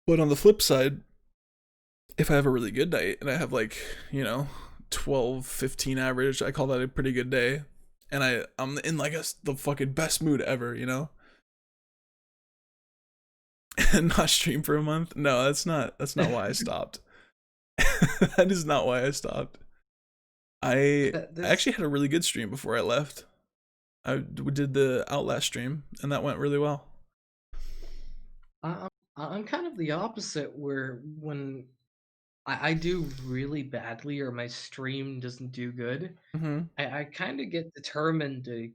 But on the flip side, if I have a really good night and I have like, you know, 12, 15 average, I call that a pretty good day. And I'm in like the fucking best mood ever, you know? And not stream for a month. No, that's not why I stopped. That is not why I stopped. I This actually had a really good stream before I left. I did the Outlast stream and that went really well. I, I'm kind of the opposite where when I do really badly or my stream doesn't do good, Mhm. I kind of get determined to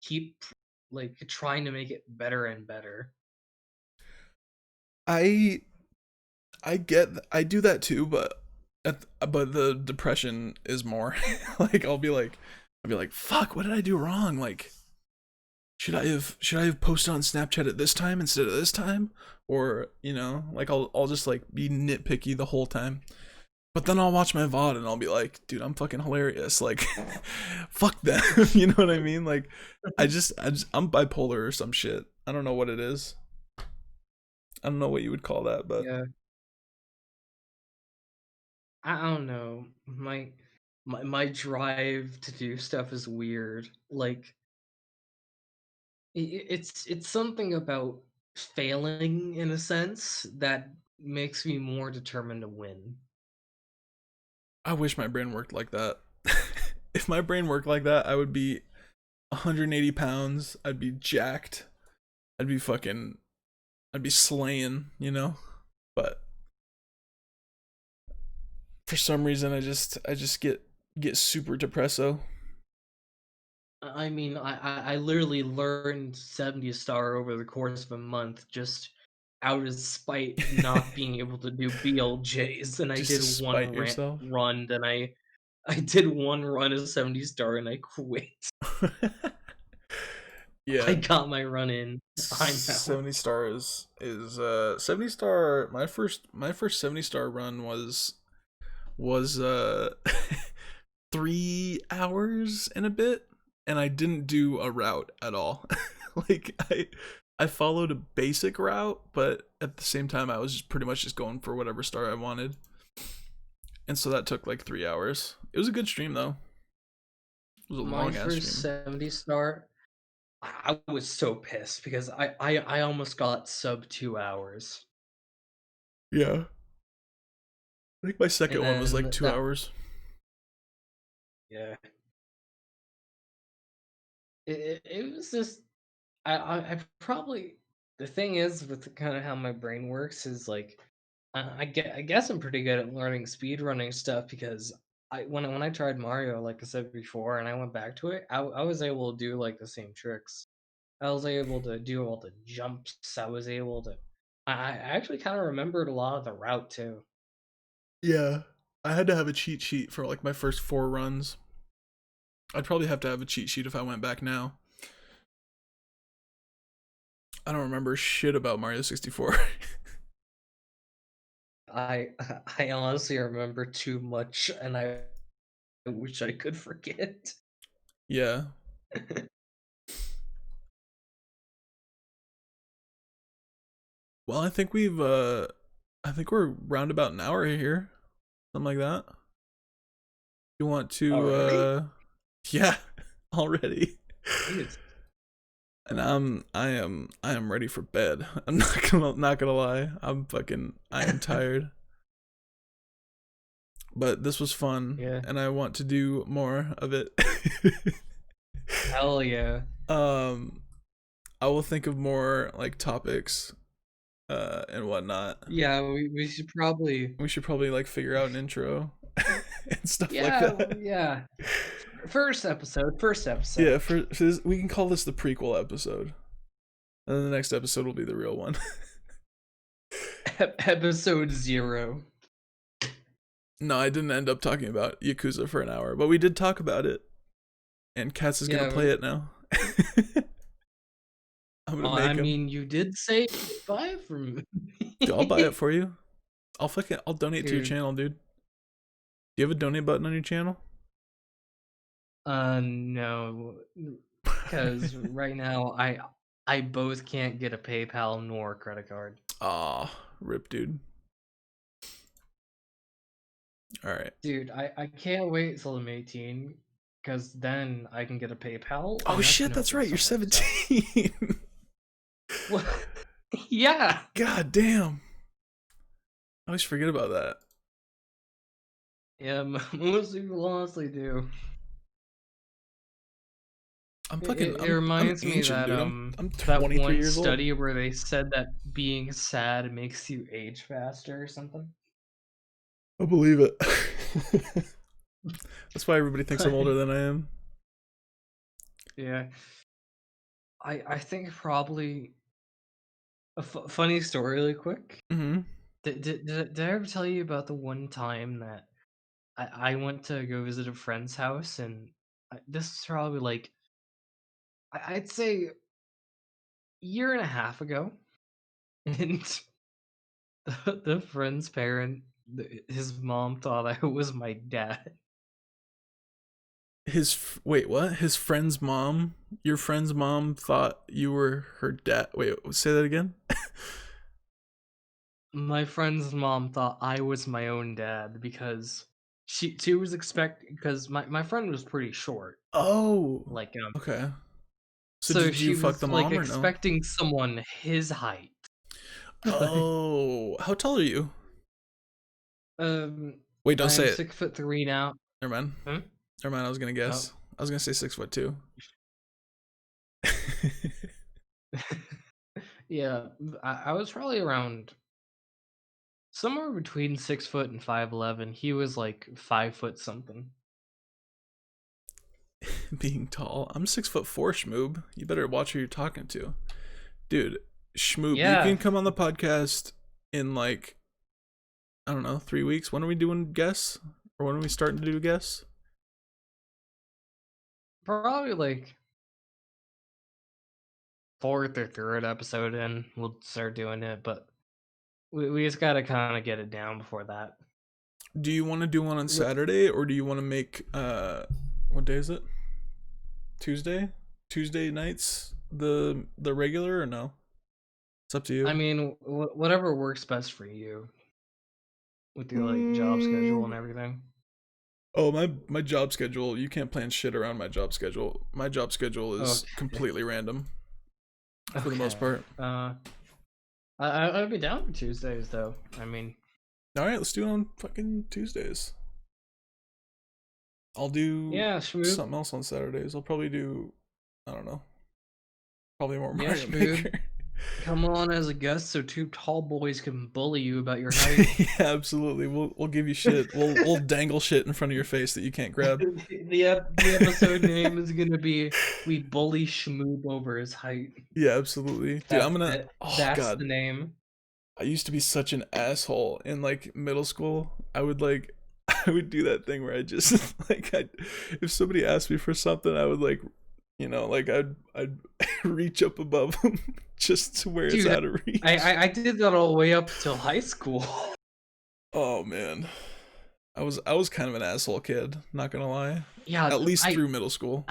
keep like trying to make it better and better. I I do that too, but the depression is more. Like I'll be like, fuck, what did I do wrong? Like should I have posted on Snapchat at this time instead of this time? Or, you know, like I'll just like be nitpicky the whole time. But then I'll watch my VOD and I'll be like, dude, I'm fucking hilarious. Like fuck them. You know what I mean? Like I'm bipolar or some shit. I don't know what it is. I don't know what you would call that, but Yeah, I don't know. My drive to do stuff is weird. Like it's something about failing in a sense that makes me more determined to win. I wish my brain worked like that. If my brain worked like that, I would be 180 pounds. I'd be jacked. I'd be fucking. I'd be slaying, you know. But for some reason, I just get super depresso. I mean, I literally learned 70 star over the course of a month just out of spite not being able to do BLJs, and I Just did to one spite yourself. run, and I did one run as 70 star, and I quit. I Yeah, got my run in. I'm out. 70 stars is 70 star. My first 70 star run was 3 hours and a bit, and I didn't do a route at all. Like I followed a basic route, but at the same time I was just pretty much just going for whatever star I wanted. And so that took like 3 hours. It was a good stream though. It was a My long ass first stream. 70 star, I was so pissed because I almost got sub 2 hours. Yeah. I think my second And one was like then 2 hours. yeah, it was just I probably the thing is with kind of how my brain works is like I guess I'm pretty good at learning speed running stuff because when I tried Mario, like I said before, and I went back to it, I was able to do like the same tricks. I was able to do all the jumps. I was able to. I actually kind of remembered a lot of the route too. Yeah. I had to have a cheat sheet for like my first 4 runs. I'd probably have to have a cheat sheet if I went back now. I don't remember shit about Mario 64. I I honestly remember too much, and I wish I could forget. Yeah. Well, I think we're round about an hour here. Something like that. You want to Already? yeah, already. Jeez. And I am ready for bed. I'm not gonna lie. I am tired. But this was fun Yeah. and I want to do more of it. Hell yeah. um I will think of more like topics and whatnot. Yeah, we should probably. We should probably like figure out an intro and stuff like Yeah, that. yeah. First episode. First Yeah, episode. for this, we can call this the prequel episode. And then the next episode will be the real one. Episode 0. No, I didn't end up talking about Yakuza for an hour, but we did talk about it. And Katz is gonna Yeah. play it now. I'm gonna Well, make I him. mean, you did say buy it from Dude, I'll buy me. it for you. I'll donate to your Dude. channel, dude. Do you have a donate button on your channel? No, because right now I both can't get a PayPal nor a credit card. Aw, rip, dude. All right. Dude, I can't wait till I'm 18, because then I can get a PayPal, Oh and that's shit, gonna that's open right. so You're much stuff. 17. Well, yeah. God damn. I always forget about that. Yeah, most people honestly do. It I'm reminds me ancient, that dude. I'm that 23 one years old. study where they said that being sad makes you age faster or something. I believe it. That's why everybody thinks I'm older than I am. Yeah, I think probably a funny story, really quick. Mm-hmm. Did I ever tell you about the one time that I went to go visit a friend's house, and this is probably like I'd say a year and a half ago, and the friend's parent, his mom thought I was my dad. Wait, what? His friend's mom? Your friend's mom thought you were her dad. Wait, say that again? My friend's mom thought I was my own dad because she was expecting, because my friend was pretty short, Oh, like okay. So so did you she fuck the was like mom or no? expecting someone his height. Oh, how tall are you? um, Wait, don't I'm say it. 6'3" now. Never mind. Hmm? Never mind. I was gonna Oh. guess. I was gonna say 6'2". Yeah, I was probably around somewhere between 6 foot and 5'11". He was like 5 foot something. Being tall. I'm 6'4", Schmoob. You better watch who you're talking to, dude. Schmoob, you Yeah, can come on the podcast in like I don't know 3 weeks. When are we doing guests? Or when are we starting to do guests? probably like fourth or third episode in, we'll start doing it, but we just gotta kind of get it down before that. Do you want to do one on Wh- Saturday or do you want to make what day is it? Tuesday? Tuesday nights the regular or no? It's up to I you. mean, whatever works best for you with your like job schedule Mm. and everything. Oh, my job schedule. You can't plan shit around my job schedule. My job schedule is Okay, completely random for the most okay. part. I'd be down for Tuesdays though. I mean, All right, let's do it on fucking Tuesdays. I'll do Yeah, Shmoop. something else on Saturdays. I'll probably do, I don't know, probably more Yeah, Mario Shmoop. Maker. Come on as a guest so two tall boys can bully you about your height. Yeah, absolutely. We'll give you shit. We'll dangle shit in front of your face that you can't grab. The episode name is gonna be "We Bully Shmoop Over His Height." Yeah, absolutely. Dude, I'm That's gonna, it. oh That's the god. name. I used to be such an asshole in like middle school. I would like I would do that thing where I just like I if somebody asked me for something, I would like like I'd reach up above them just to where it's Dude, out of I, reach. I I did that all the way up till high school. Oh man. I was kind of an asshole kid, not gonna lie. Yeah, At least through middle school.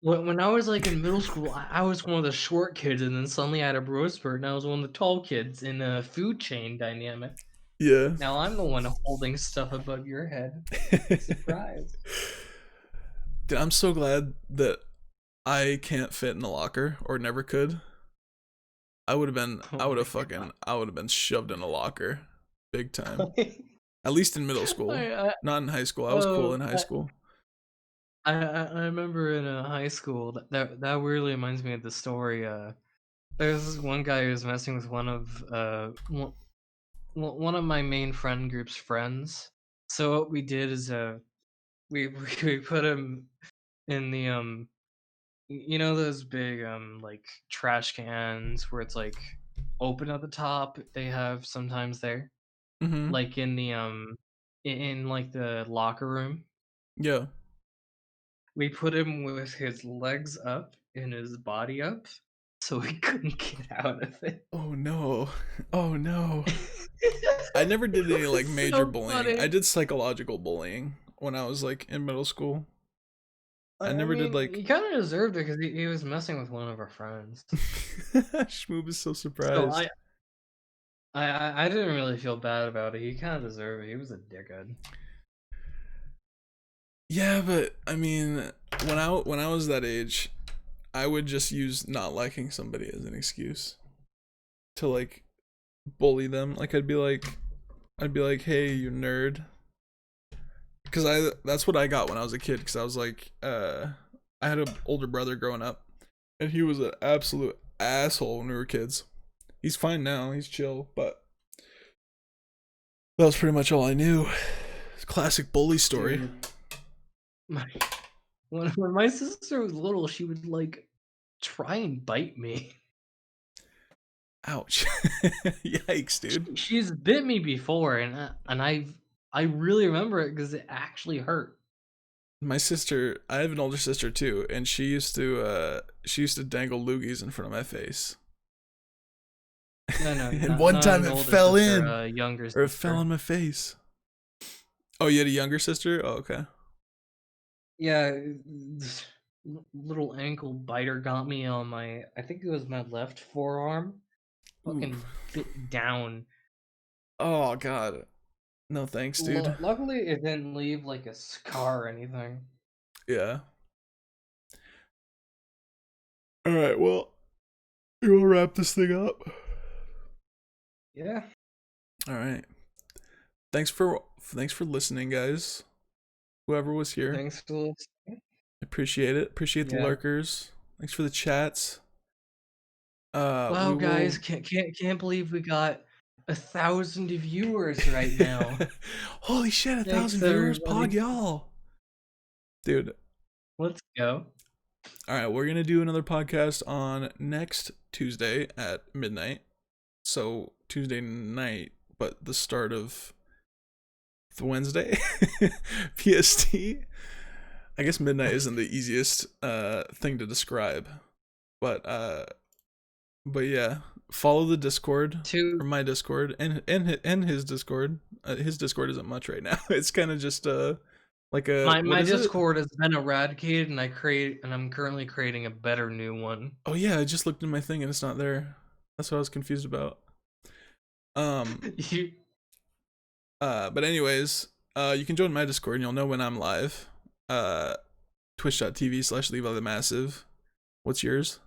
when I was like in middle school, I was one of the short kids, and then suddenly I had a growth spurt, and I was one of the tall kids in a food chain dynamic. Yeah. Now I'm the one holding stuff above your head. Surprise! Dude, I'm so glad that I can't fit in a locker or never could. Oh I would my have god! fucking I would have been shoved in a locker big time. At least in middle school. I Not in high school. I was cool oh in high school. I remember in high school that weirdly reminds me of the story. There's this one guy who was messing with one of my main friend group's friends. So what we did is we we put him in the you know those big like trash cans where it's like open at the top they have sometimes there, Mm-hmm. like in the in like the locker room. Yeah. We put him with his legs up and his body up so he couldn't get out of it. Oh no. Oh no. I never did It any like was major so bullying. I funny. did psychological bullying when I was like in middle school. I I never did mean, like he kind of deserved it because he was messing with one of our friends. Shmoob is so So surprised. I didn't really feel bad about it. He kind of deserved it. He was a dickhead. Yeah, but I mean, when I was that age, I would just use not liking somebody as an excuse to like bully them. Like I'd be like, "Hey, you nerd." Cuz that's what I got when I was a kid cuz I was like I had an older brother growing up and he was an absolute asshole when we were kids. He's fine now. He's chill, but that was pretty much all I knew. Classic bully story. Dude, my when my sister was little, she would like try and bite me. Ouch. Yikes, dude. She's bit me before, and I really remember it because it actually hurt. My sister, I have an older sister too, and she used to dangle loogies in front of my face. No, no, And one not time an it older fell sister, in, a younger or it fell sister. on my face. Oh, you had a younger sister? Oh, okay. Yeah, this little ankle biter got me on my, I think it was my left forearm. Ooh. Fucking bit down. Oh god. No thanks, dude. Luckily, it didn't leave like a scar or anything. Yeah. All right. Well, you want to wrap this thing up? Yeah. All right. Thanks for listening, guys. Whoever was here, Thanks for listening. appreciate it. Appreciate the Yeah. lurkers. Thanks for the chats. We Wow, guys, will. can't believe we got 1,000 viewers right now. Holy shit, a Thanks, thousand viewers, pog everybody. y'all, dude. Let's go. All right, we're gonna do another podcast on next Tuesday at midnight. So Tuesday night, but the start of the Wednesday, PST. I guess midnight isn't the easiest thing to describe, but yeah, follow the Discord or Two. my Discord and his Discord. His Discord isn't much right now. It's kind of just like a what My is it? Discord has been eradicated, and I'm currently creating a better new one. Oh yeah, I just looked in my thing and it's not there. That's what I was confused about. You But anyways, you can join my Discord and you'll know when I'm live. Twitch.tv/Levi the Massive. What's yours?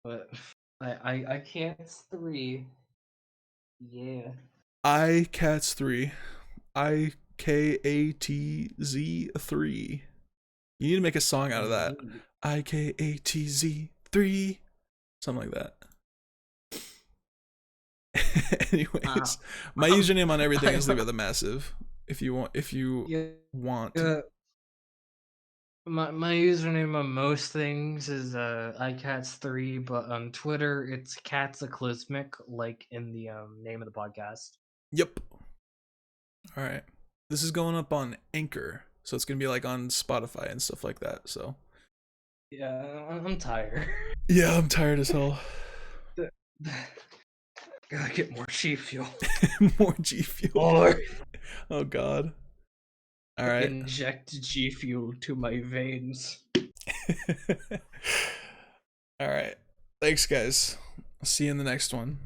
but I can't 3 Yeah. iCats3. IKATZ3. You need to make a song out of that. Indeed. IKATZ3. Something like that. Wow. Anyways, my Um, username on everything I, is Leave It the Massive. If you want, if you yeah, want. uh, my username on most things is iCats3, but on Twitter it's Katzaclysmic, like in the name of the podcast. Yep. All right. This is going up on Anchor, so it's gonna be like on Spotify and stuff like that. So Yeah, I'm tired. yeah, I'm tired as hell. Gotta get more G fuel. More G Fuel. Or Oh God. All right. inject G fuel to my veins. All right. Thanks, guys. I'll see you in the next one.